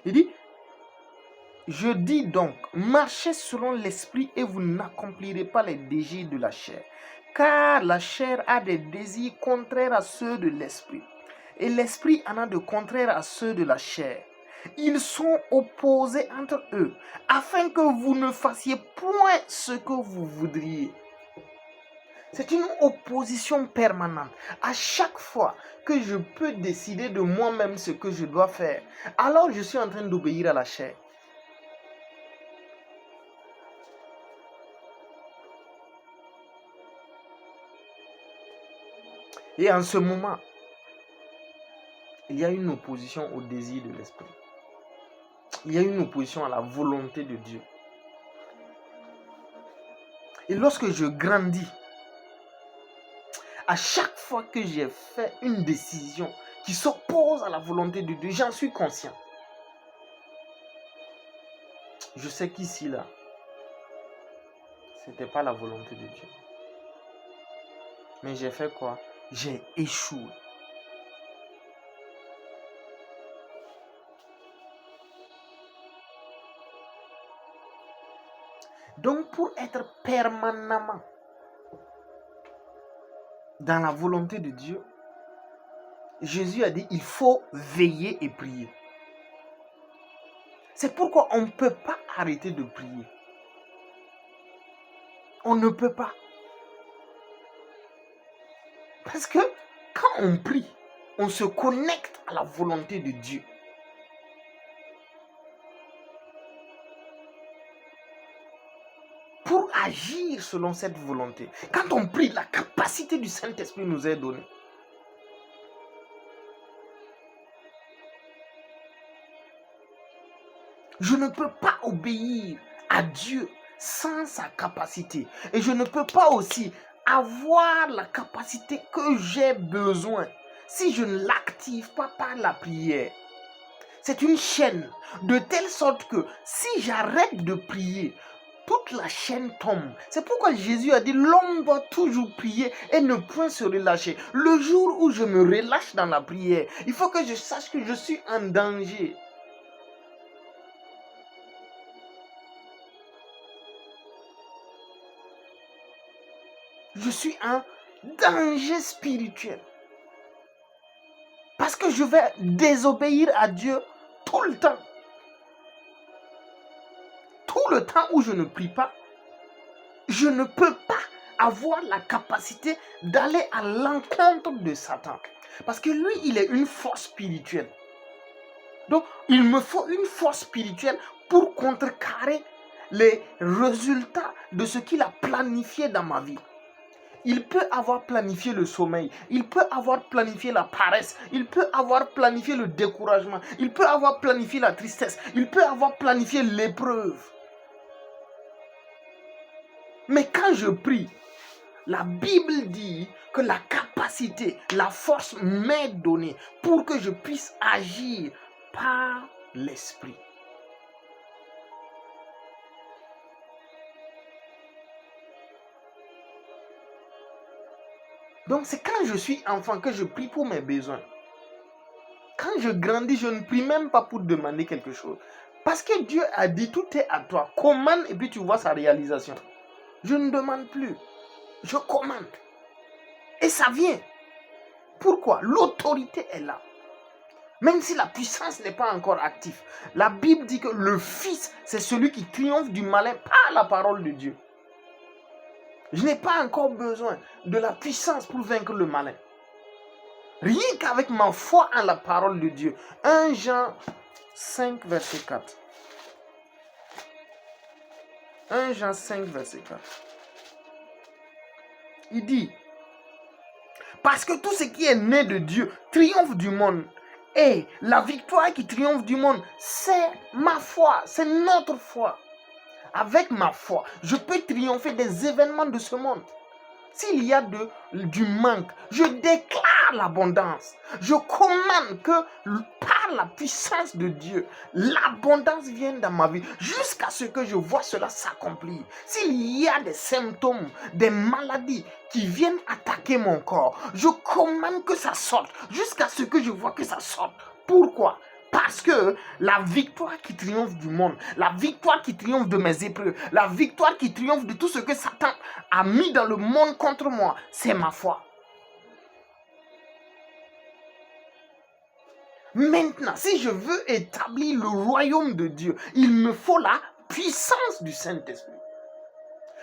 Il dit, je dis donc, marchez selon l'esprit et vous n'accomplirez pas les désirs de la chair. Car la chair a des désirs contraires à ceux de l'esprit. Et l'esprit en a de contraires à ceux de la chair. Ils sont opposés entre eux, afin que vous ne fassiez point ce que vous voudriez. C'est une opposition permanente. À chaque fois que je peux décider de moi-même ce que je dois faire, alors je suis en train d'obéir à la chair. Et en ce moment, il y a une opposition au désir de l'esprit. Il y a une opposition à la volonté de Dieu. Et lorsque je grandis, à chaque fois que j'ai fait une décision qui s'oppose à la volonté de Dieu, j'en suis conscient. Je sais qu'ici, là, ce n'était pas la volonté de Dieu. Mais j'ai fait quoi? J'ai échoué. Donc, pour être permanemment dans la volonté de Dieu, Jésus a dit, il faut veiller et prier. C'est pourquoi on ne peut pas arrêter de prier. On ne peut pas. Parce que quand on prie, on se connecte à la volonté de Dieu. Pour agir selon cette volonté. Quand on prie, la capacité du Saint-Esprit nous est donnée. Je ne peux pas obéir à Dieu sans sa capacité. Et je ne peux pas aussi avoir la capacité que j'ai besoin si je ne l'active pas par la prière. C'est une chaîne, de telle sorte que si j'arrête de prier, toute la chaîne tombe. C'est pourquoi Jésus a dit, l'homme doit toujours prier et ne point se relâcher. Le jour où je me relâche dans la prière, il faut que je sache que je suis en danger. Je suis en danger spirituel. Parce que je vais désobéir à Dieu tout le temps. Tout le temps où je ne prie pas, je ne peux pas avoir la capacité d'aller à l'encontre de Satan. Parce que lui, il est une force spirituelle. Donc, il me faut une force spirituelle pour contrecarrer les résultats de ce qu'il a planifié dans ma vie. Il peut avoir planifié le sommeil, il peut avoir planifié la paresse, il peut avoir planifié le découragement, il peut avoir planifié la tristesse, il peut avoir planifié l'épreuve. Mais quand je prie, la Bible dit que la capacité, la force m'est donnée pour que je puisse agir par l'esprit. Donc c'est quand je suis enfant que je prie pour mes besoins. Quand je grandis, je ne prie même pas pour demander quelque chose. Parce que Dieu a dit tout est à toi. Commande et puis tu vois sa réalisation. Je ne demande plus. Je commande. Et ça vient. Pourquoi? L'autorité est là. Même si la puissance n'est pas encore active. La Bible dit que le Fils, c'est celui qui triomphe du malin par la parole de Dieu. Je n'ai pas encore besoin de la puissance pour vaincre le malin. Rien qu'avec ma foi en la parole de Dieu. 1 Jean 5, verset 4. 1 Jean 5, verset 4. Il dit, parce que tout ce qui est né de Dieu triomphe du monde. Et la victoire qui triomphe du monde, c'est ma foi, c'est notre foi. Avec ma foi, je peux triompher des événements de ce monde. S'il y a du manque, je déclare l'abondance. Je commande que par la puissance de Dieu, l'abondance vienne dans ma vie jusqu'à ce que je vois cela s'accomplir. S'il y a des symptômes, des maladies qui viennent attaquer mon corps, je commande que ça sorte jusqu'à ce que je vois que ça sorte. Pourquoi? Parce que la victoire qui triomphe du monde, la victoire qui triomphe de mes épreuves, la victoire qui triomphe de tout ce que Satan a mis dans le monde contre moi, c'est ma foi. Maintenant, si je veux établir le royaume de Dieu, il me faut la puissance du Saint-Esprit.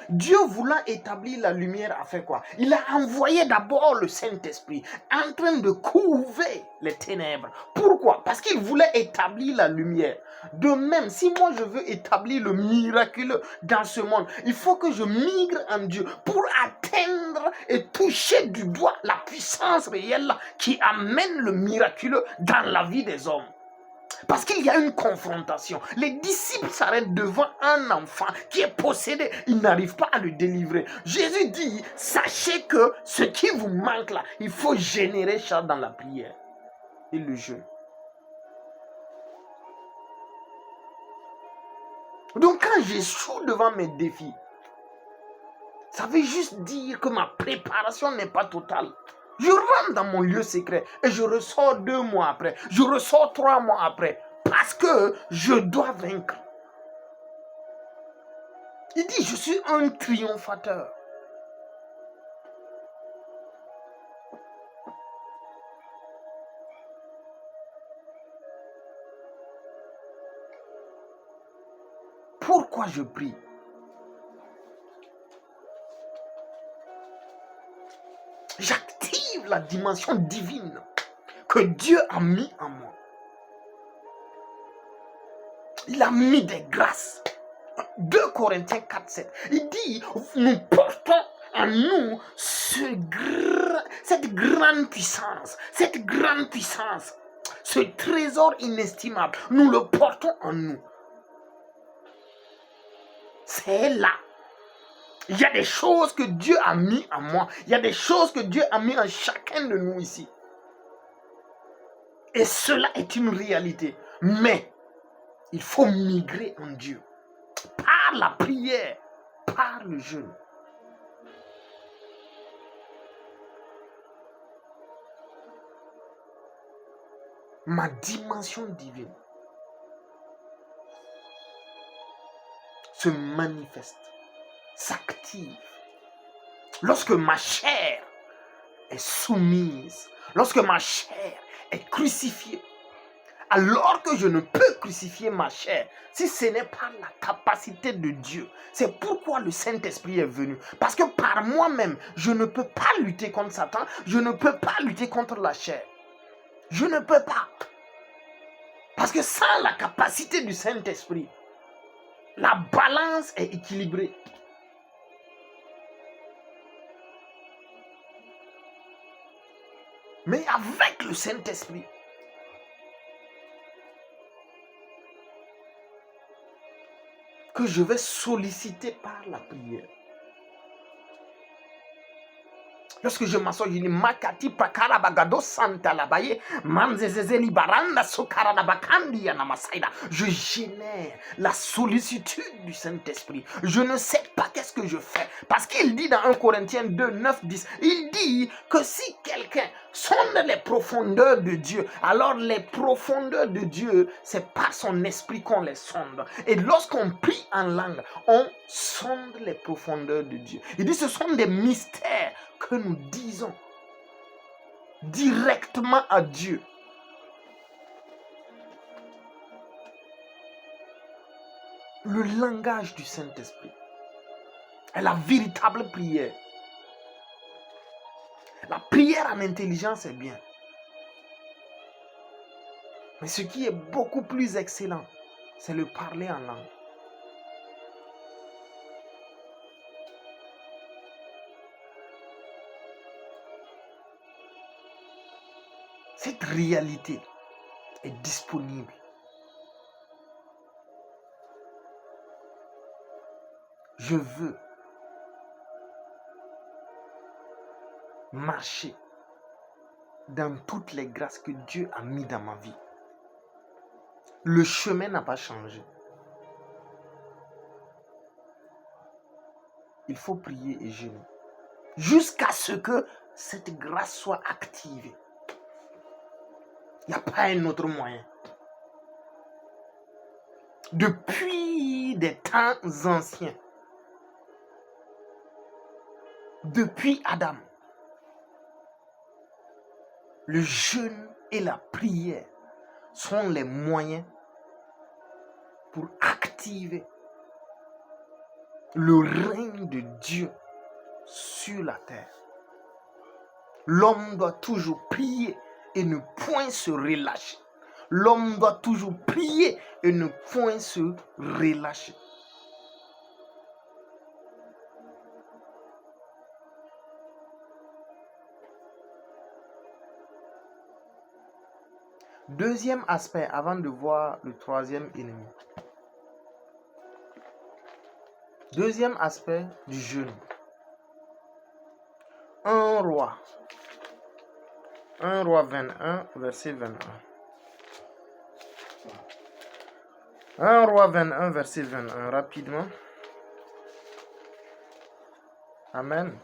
Dieu voulant établir la lumière a fait quoi? Il a envoyé d'abord le Saint-Esprit en train de couver les ténèbres. Pourquoi? Parce qu'il voulait établir la lumière. De même, si moi je veux établir le miraculeux dans ce monde, il faut que je migre en Dieu pour atteindre et toucher du doigt la puissance réelle qui amène le miraculeux dans la vie des hommes. Parce qu'il y a une confrontation. Les disciples s'arrêtent devant un enfant qui est possédé. Ils n'arrivent pas à le délivrer. Jésus dit, sachez que ce qui vous manque là, il faut générer ça dans la prière et le jeûne. Donc quand j'échoue devant mes défis, ça veut juste dire que ma préparation n'est pas totale. Je rentre dans mon lieu secret et je ressors 2 mois après. Je ressors 3 mois après. Parce que je dois vaincre. Il dit, je suis un triomphateur. Pourquoi je prie? J'active la dimension divine que Dieu a mis en moi. Il a mis des grâces. 2 Corinthiens 4, 7. Il dit, nous portons en nous cette grande puissance. Cette grande puissance. Ce trésor inestimable. Nous le portons en nous. C'est là. Il y a des choses que Dieu a mis en moi. Il y a des choses que Dieu a mis en chacun de nous ici. Et cela est une réalité. Mais il faut migrer en Dieu. Par la prière, par le jeûne. Ma dimension divine se manifeste, s'active. Lorsque ma chair est soumise, lorsque ma chair est crucifiée. Alors que je ne peux crucifier ma chair, si ce n'est pas la capacité de Dieu. C'est pourquoi le Saint-Esprit est venu. Parce que par moi-même, je ne peux pas lutter contre Satan, je ne peux pas lutter contre la chair. Je ne peux pas. Parce que sans la capacité du Saint-Esprit, la balance est équilibrée. Mais avec le Saint-Esprit, que je vais solliciter par la prière. Lorsque je m'assois, je dis Makati prakara bagado santa labaye manzezezeli baranda sokara bakandi yanamasaida. Je génère la sollicitude du Saint-Esprit. Je ne sais pas qu'est-ce que je fais. Parce qu'il dit dans 1 Corinthiens 2, 9, 10, il dit que si quelqu'un sonde les profondeurs de Dieu, alors les profondeurs de Dieu, c'est par son esprit qu'on les sonde. Et lorsqu'on prie en langue, on sonde les profondeurs de Dieu. Il dit ce sont des mystères que nous disons directement à Dieu. Le langage du Saint-Esprit est la véritable prière. La prière en intelligence est bien. Mais ce qui est beaucoup plus excellent, c'est le parler en langue. Cette réalité est disponible. Je veux marcher dans toutes les grâces que Dieu a mis dans ma vie. Le chemin n'a pas changé. Il faut prier et jeûner jusqu'à ce que cette grâce soit activée. Il n'y a pas un autre moyen. Depuis des temps anciens, depuis Adam, le jeûne et la prière sont les moyens pour activer le règne de Dieu sur la terre. L'homme doit toujours prier et ne point se relâcher. L'homme doit toujours prier et ne point se relâcher. Deuxième aspect, avant de voir le troisième ennemi. Deuxième aspect du jeûne. 1 Roi 21, verset 21. 1 Roi 21, verset 21, rapidement. Amen.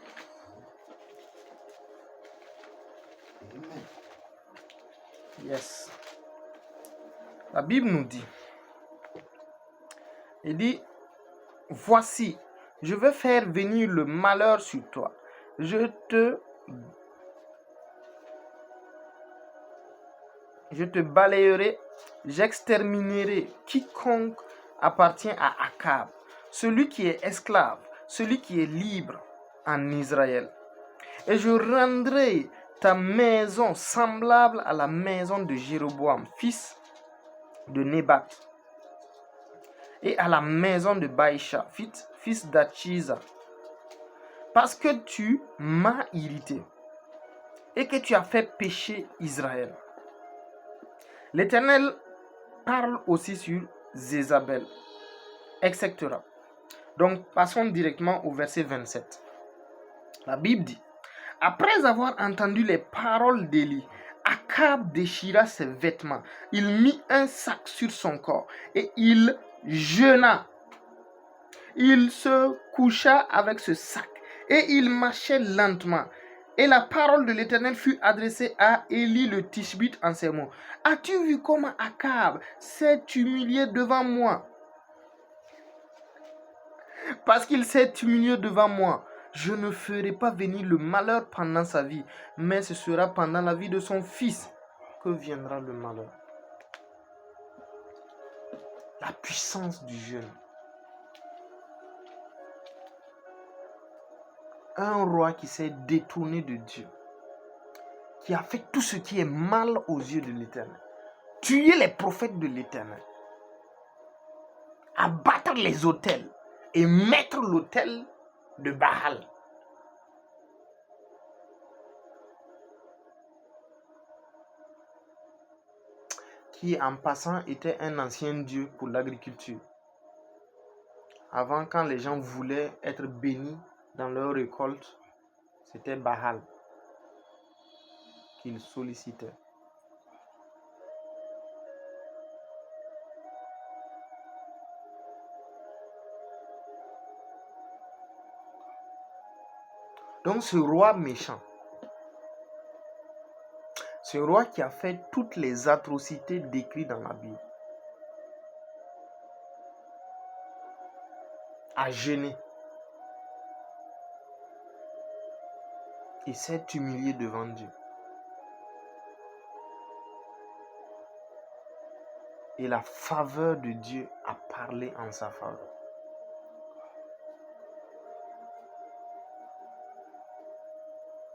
Yes. La Bible nous dit, il dit, voici, je vais faire venir le malheur sur toi. Je te balayerai, j'exterminerai quiconque appartient à Akab, celui qui est esclave, celui qui est libre en Israël. Et je rendrai ta maison semblable à la maison de Jéroboam, fils de Nébat, et à la maison de Baïcha, fils d'Achiza, parce que tu m'as irrité et que tu as fait pécher Israël. L'Éternel parle aussi sur Jézabel, etc. Donc, passons directement au verset 27. La Bible dit, après avoir entendu les paroles d'Élie, Akab déchira ses vêtements, il mit un sac sur son corps et il jeûna. Il se coucha avec ce sac et il marchait lentement. Et la parole de l'Éternel fut adressée à Élie le Tishbite en ces mots. As-tu vu comment Akab s'est humilié devant moi? Parce qu'il s'est humilié devant moi, je ne ferai pas venir le malheur pendant sa vie, mais ce sera pendant la vie de son fils que viendra le malheur. La puissance du jeûne. Un roi qui s'est détourné de Dieu, qui a fait tout ce qui est mal aux yeux de l'Éternel, tuer les prophètes de l'Éternel, abattre les autels et mettre l'autel de Baal. Qui en passant était un ancien dieu pour l'agriculture. Avant, quand les gens voulaient être bénis dans leur récolte, c'était Baal qu'ils sollicitaient. Donc ce roi méchant, ce roi qui a fait toutes les atrocités décrites dans la Bible, a jeûné et s'est humilié devant Dieu. Et la faveur de Dieu a parlé en sa faveur.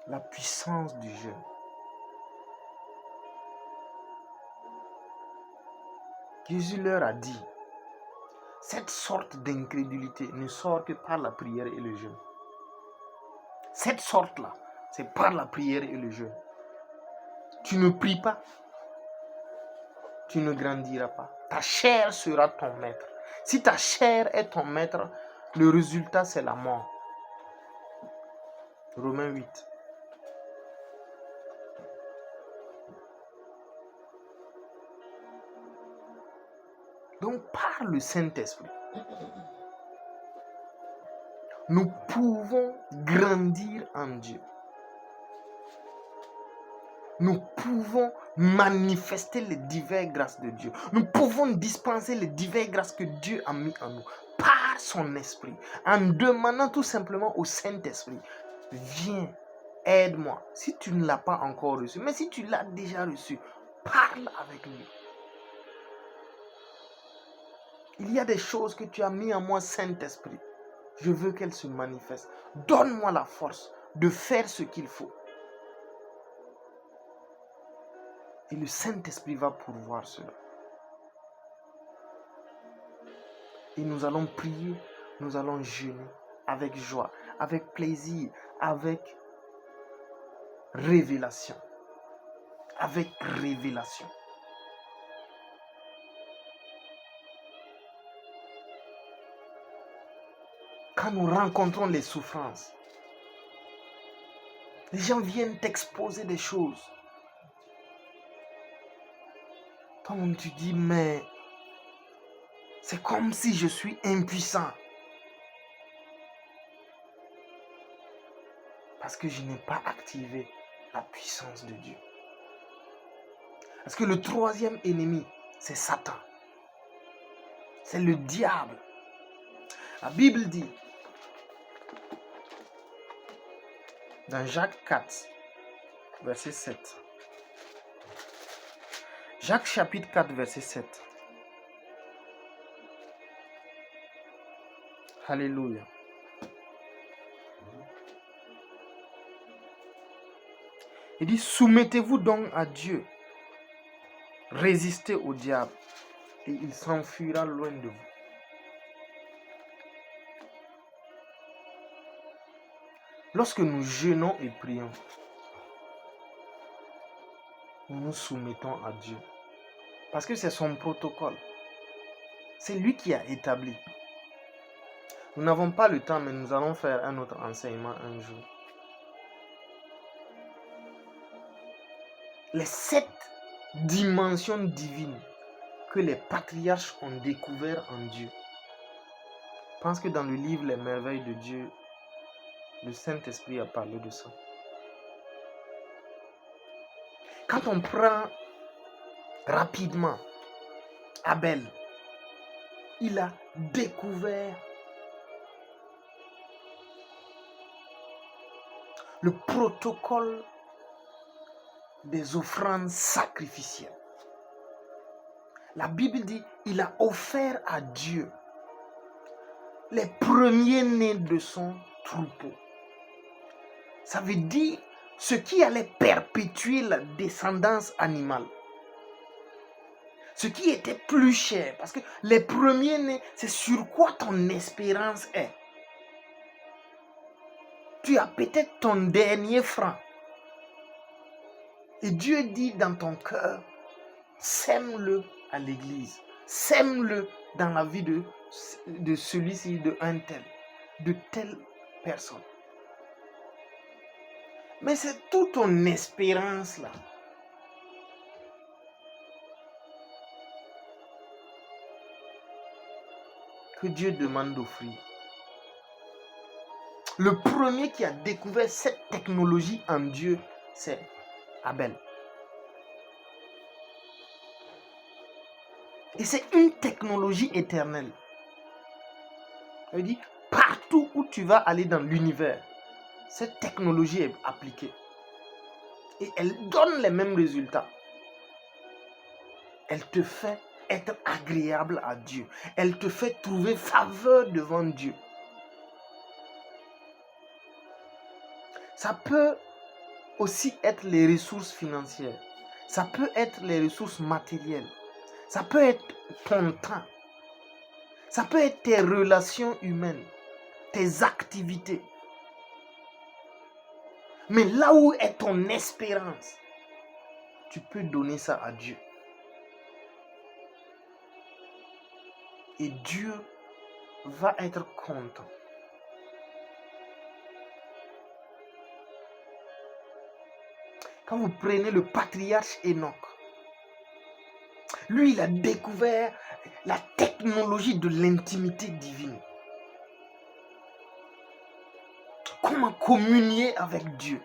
La puissance du jeûne. Jésus leur a dit, cette sorte d'incrédulité ne sort que par la prière et le jeûne. Cette sorte-là, c'est par la prière et le jeûne. Tu ne pries pas, tu ne grandiras pas. Ta chair sera ton maître. Si ta chair est ton maître, le résultat c'est la mort. Romains 8. Donc par le Saint-Esprit, nous pouvons grandir en Dieu. Nous pouvons manifester les diverses grâces de Dieu. Nous pouvons dispenser les diverses grâces que Dieu a mis en nous par son esprit, en demandant tout simplement au Saint-Esprit, viens, aide-moi. Si tu ne l'as pas encore reçu, mais si tu l'as déjà reçu, parle avec lui. Il y a des choses que tu as mis en moi, Saint-Esprit. Je veux qu'elles se manifestent. Donne-moi la force de faire ce qu'il faut. Et le Saint-Esprit va pourvoir cela. Et nous allons prier, nous allons jeûner avec joie, avec plaisir, avec révélation. Avec révélation. Quand nous rencontrons les souffrances, les gens viennent t'exposer des choses. Toi-même tu dis, mais c'est comme si je suis impuissant. Parce que je n'ai pas activé la puissance de Dieu. Parce que le troisième ennemi, c'est Satan. C'est le diable. La Bible dit, dans Jacques 4, verset 7. Jacques chapitre 4, verset 7. Alléluia. Il dit, soumettez-vous donc à Dieu. Résistez au diable et il s'enfuira loin de vous. Lorsque nous jeûnons et prions, nous nous soumettons à Dieu. Parce que c'est son protocole. C'est lui qui a établi. Nous n'avons pas le temps, mais nous allons faire un autre enseignement un jour. Les 7 dimensions divines que les patriarches ont découvert en Dieu. Je pense que dans le livre Les merveilles de Dieu, le Saint-Esprit a parlé de ça. Quand on prend rapidement Abel, il a découvert le protocole des offrandes sacrificielles. La Bible dit, il a offert à Dieu les premiers-nés de son troupeau. Ça veut dire ce qui allait perpétuer la descendance animale. Ce qui était plus cher, parce que les premiers-nés, c'est sur quoi ton espérance est. Tu as peut-être ton dernier franc. Et Dieu dit dans ton cœur, sème-le à l'église. Sème-le dans la vie de celui-ci, de un tel, de telle personne. Mais c'est toute ton espérance là. Que Dieu demande d'offrir. Le premier qui a découvert cette technologie en Dieu, c'est Abel. Et c'est une technologie éternelle. Ça veut dire, partout où tu vas aller dans l'univers, cette technologie est appliquée. Et elle donne les mêmes résultats. Elle te fait être agréable à Dieu. Elle te fait trouver faveur devant Dieu. Ça peut aussi être les ressources financières. Ça peut être les ressources matérielles. Ça peut être ton temps. Ça peut être tes relations humaines, tes activités. Mais là où est ton espérance, tu peux donner ça à Dieu. Et Dieu va être content. Quand vous prenez le patriarche Enoch, lui, il a découvert la technologie de l'intimité divine. Comment communier avec Dieu.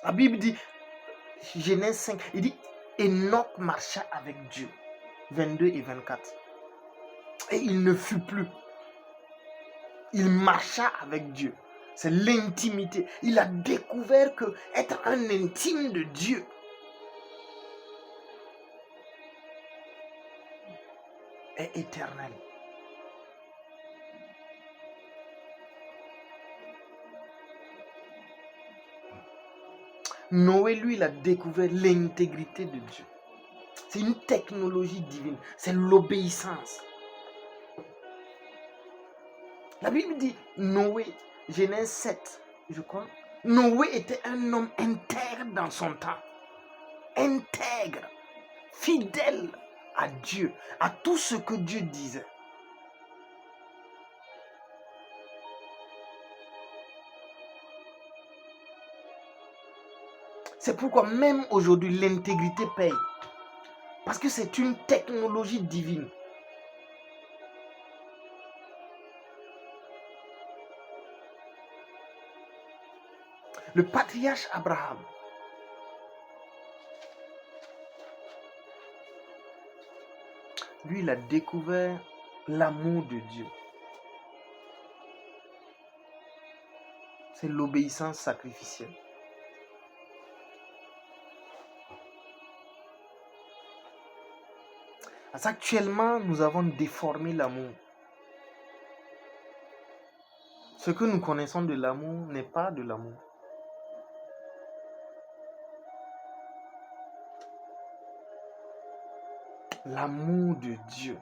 La Bible dit, Genèse 5, il dit, Enoch marcha avec Dieu. 22 et 24. Et il ne fut plus. Il marcha avec Dieu. C'est l'intimité. Il a découvert que être un intime de Dieu est éternel. Noé, lui, il a découvert l'intégrité de Dieu. C'est une technologie divine. C'est l'obéissance. La Bible dit, Noé, Genèse 7, je crois, Noé était un homme intègre dans son temps. Intègre, fidèle à Dieu, à tout ce que Dieu disait. C'est pourquoi même aujourd'hui, l'intégrité paye. Parce que c'est une technologie divine. Le patriarche Abraham, lui, il a découvert l'amour de Dieu. C'est l'obéissance sacrificielle. Actuellement, nous avons déformé l'amour. Ce que nous connaissons de l'amour n'est pas de l'amour. L'amour de Dieu.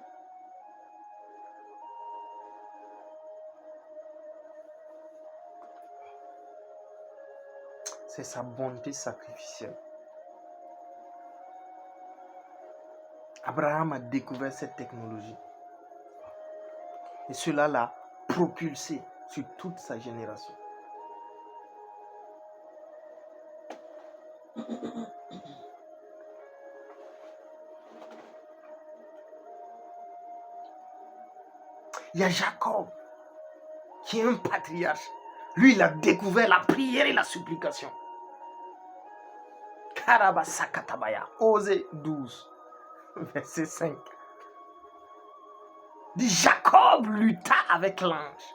C'est sa bonté sacrificielle. Abraham a découvert cette technologie. Et cela l'a propulsé sur toute sa génération. Il y a Jacob, qui est un patriarche. Lui, il a découvert la prière et la supplication. Karabasakatabaya, Osée 12, verset 5. Dit Jacob lutta avec l'ange.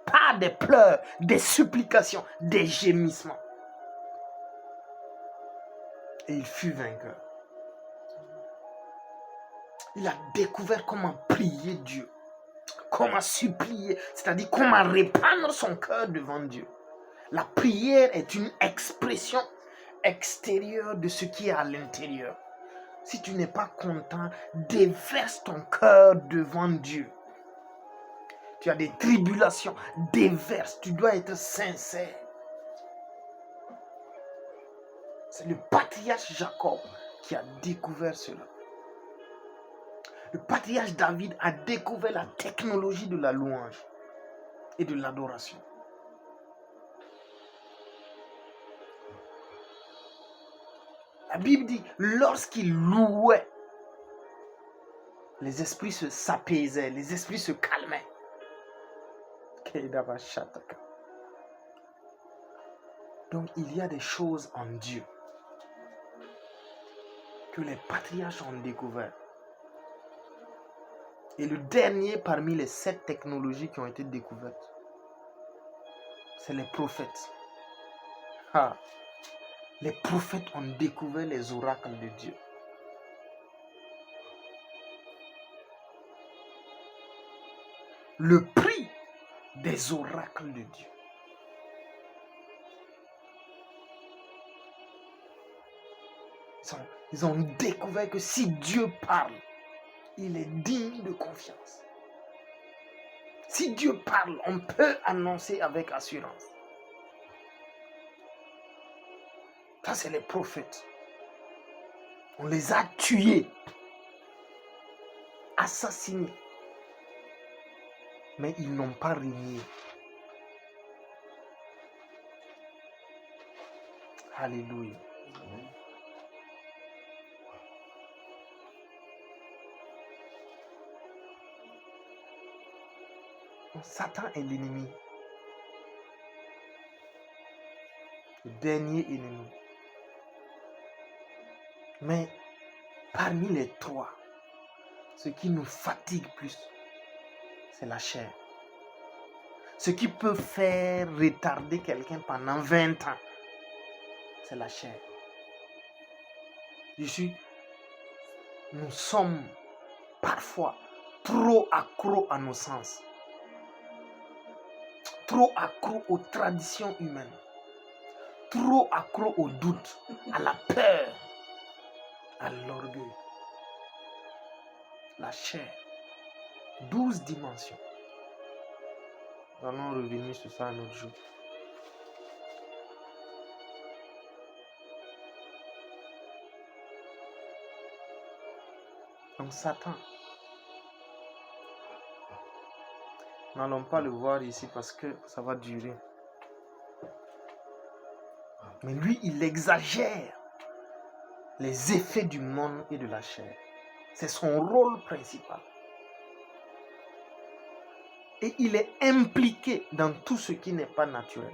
Par des pleurs, des supplications, des gémissements. Et il fut vainqueur. Il a découvert comment prier Dieu, comment supplier, c'est-à-dire comment répandre son cœur devant Dieu. La prière est une expression extérieure de ce qui est à l'intérieur. Si tu n'es pas content, déverse ton cœur devant Dieu. Tu as des tribulations, déverse, tu dois être sincère. C'est le patriarche Jacob qui a découvert cela. Le patriarche David a découvert la technologie de la louange et de l'adoration. La Bible dit, lorsqu'il louait, les esprits s'apaisaient, les esprits se calmaient. Donc il y a des choses en Dieu que les patriarches ont découvert. Et le dernier parmi les 7 technologies qui ont été découvertes, c'est les prophètes. Les prophètes ont découvert les oracles de Dieu. Le prix des oracles de Dieu. Ils ont découvert que si Dieu parle, il est digne de confiance. Si Dieu parle, on peut annoncer avec assurance. Ça, c'est les prophètes. On les a tués, assassinés. Mais ils n'ont pas régné. Alléluia. Satan est l'ennemi. Le dernier ennemi. Mais parmi les 3, ce qui nous fatigue plus, c'est la chair. Ce qui peut faire retarder quelqu'un pendant 20 ans, c'est la chair. Nous sommes parfois trop accros à nos sens, trop accros aux traditions humaines, trop accros au doute, à la peur, à l'orgueil. La chair, 12 dimensions. Nous allons revenir sur ça un autre jour. Donc Satan, nous n'allons pas le voir ici parce que ça va durer. Mais lui, il exagère les effets du monde et de la chair. C'est son rôle principal. Et il est impliqué dans tout ce qui n'est pas naturel.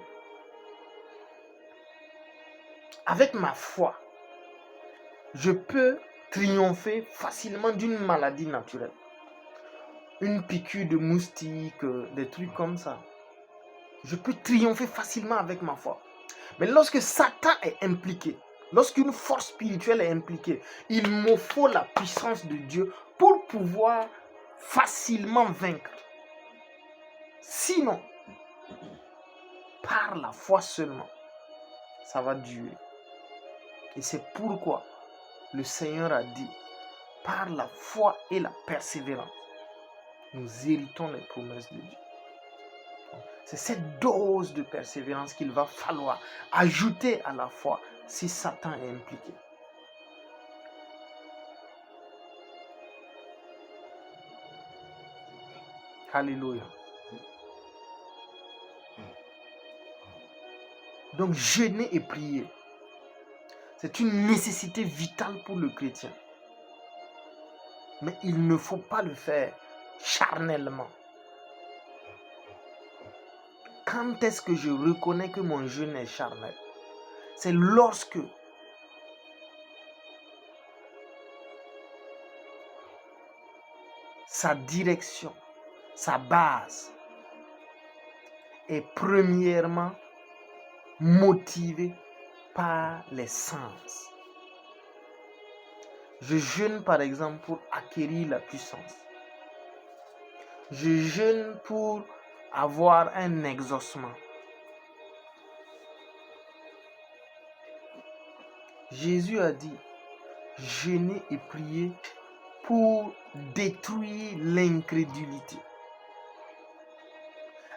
Avec ma foi, je peux triompher facilement d'une maladie naturelle. Une piqûre de moustique, des trucs comme ça. Je peux triompher facilement avec ma foi. Mais lorsque Satan est impliqué, lorsqu'une force spirituelle est impliquée, il me faut la puissance de Dieu pour pouvoir facilement vaincre. Sinon, par la foi seulement, ça va durer. Et c'est pourquoi le Seigneur a dit, par la foi et la persévérance, nous héritons les promesses de Dieu. C'est cette dose de persévérance qu'il va falloir ajouter à la foi si Satan est impliqué. Alléluia. Donc jeûner et prier, c'est une nécessité vitale pour le chrétien. Mais il ne faut pas le faire charnellement. Quand est-ce que je reconnais que mon jeûne est charnel? C'est lorsque sa direction, sa base est premièrement motivée par les sens. Je jeûne par exemple pour acquérir la puissance. Je jeûne pour avoir un exaucement. Jésus a dit, jeûnez et priez pour détruire l'incrédulité.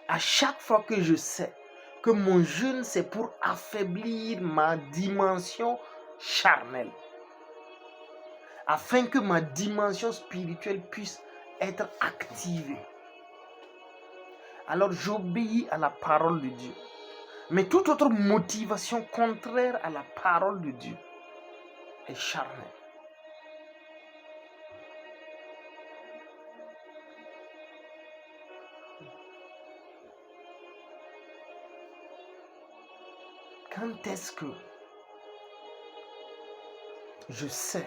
À chaque fois que je sais que mon jeûne, c'est pour affaiblir ma dimension charnelle, afin que ma dimension spirituelle puisse être activée, alors j'obéis à la parole de Dieu. Mais toute autre motivation contraire à la parole de Dieu est charnelle. Quand est-ce que je sais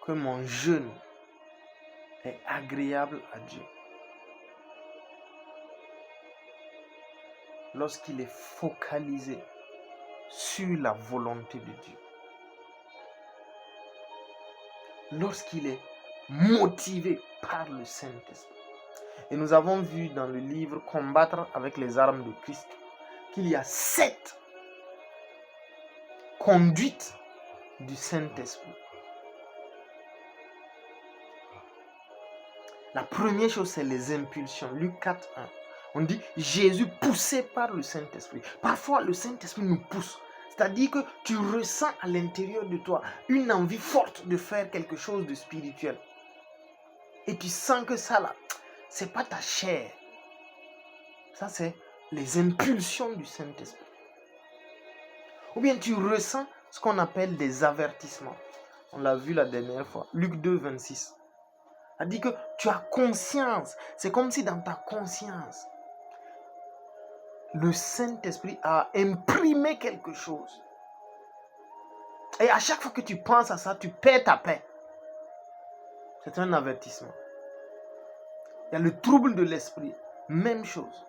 que mon jeûne est agréable à Dieu? Lorsqu'il est focalisé sur la volonté de Dieu. Lorsqu'il est motivé par le Saint-Esprit. Et nous avons vu dans le livre Combattre avec les armes de Christ qu'il y a 7 conduites du Saint-Esprit. La première chose, c'est les impulsions. Luc 4, 1. On dit Jésus poussé par le Saint-Esprit. Parfois, le Saint-Esprit nous pousse. C'est-à-dire que tu ressens à l'intérieur de toi une envie forte de faire quelque chose de spirituel. Et tu sens que ça là, c'est pas ta chair. Ça, c'est les impulsions du Saint-Esprit. Ou bien tu ressens ce qu'on appelle des avertissements. On l'a vu la dernière fois. Luc 2, 26. A dit que tu as conscience. C'est comme si dans ta conscience, le Saint-Esprit a imprimé quelque chose. Et à chaque fois que tu penses à ça, tu perds ta paix. C'est un avertissement. Il y a le trouble de l'esprit. Même chose.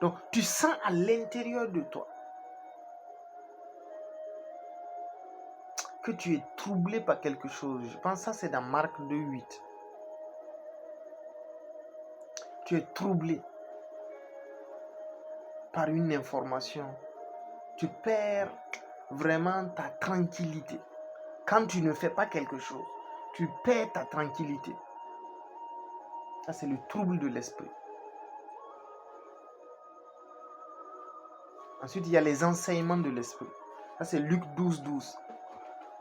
Donc, tu sens à l'intérieur de toi que tu es troublé par quelque chose. Je pense que ça, c'est dans Marc 2, 8. Tu es troublé par une information. Tu perds vraiment ta tranquillité. Quand tu ne fais pas quelque chose, tu perds ta tranquillité. Ça, c'est le trouble de l'esprit. Ensuite, il y a les enseignements de l'esprit. Ça, c'est Luc 12, 12.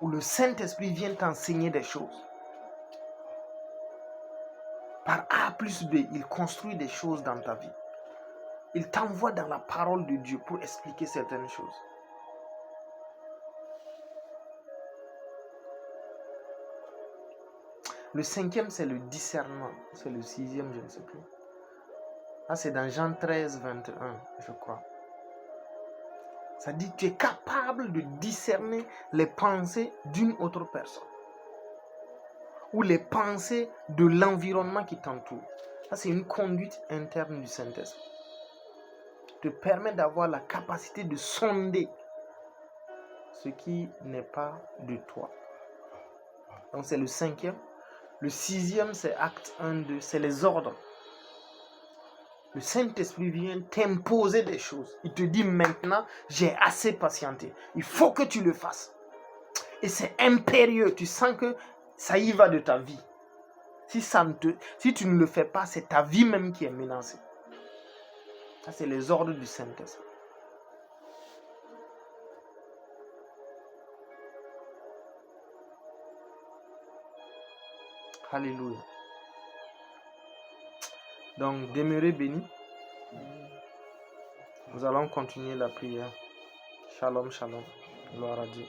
Où le Saint-Esprit vient t'enseigner des choses. Par A plus B, il construit des choses dans ta vie. Il t'envoie dans la parole de Dieu pour expliquer certaines choses. Le 5e, c'est le discernement. C'est le 6e, je ne sais plus. Là, c'est dans Jean 13, 21, je crois. Ça dit que tu es capable de discerner les pensées d'une autre personne. Ou les pensées de l'environnement qui t'entoure. Ça, c'est une conduite interne du Saint-Esprit. Te permet d'avoir la capacité de sonder ce qui n'est pas de toi. Donc, c'est le 5e. Le 6e, c'est acte 1, 2. C'est les ordres. Le Saint-Esprit vient t'imposer des choses. Il te dit maintenant, j'ai assez patienté. Il faut que tu le fasses. Et c'est impérieux. Tu sens que ça y va de ta vie. Si tu ne le fais pas, c'est ta vie même qui est menacée. Ça, c'est les ordres du Saint-Esprit. Alléluia. Donc, demeurez bénis. Nous allons continuer la prière. Shalom, shalom. Gloire à Dieu.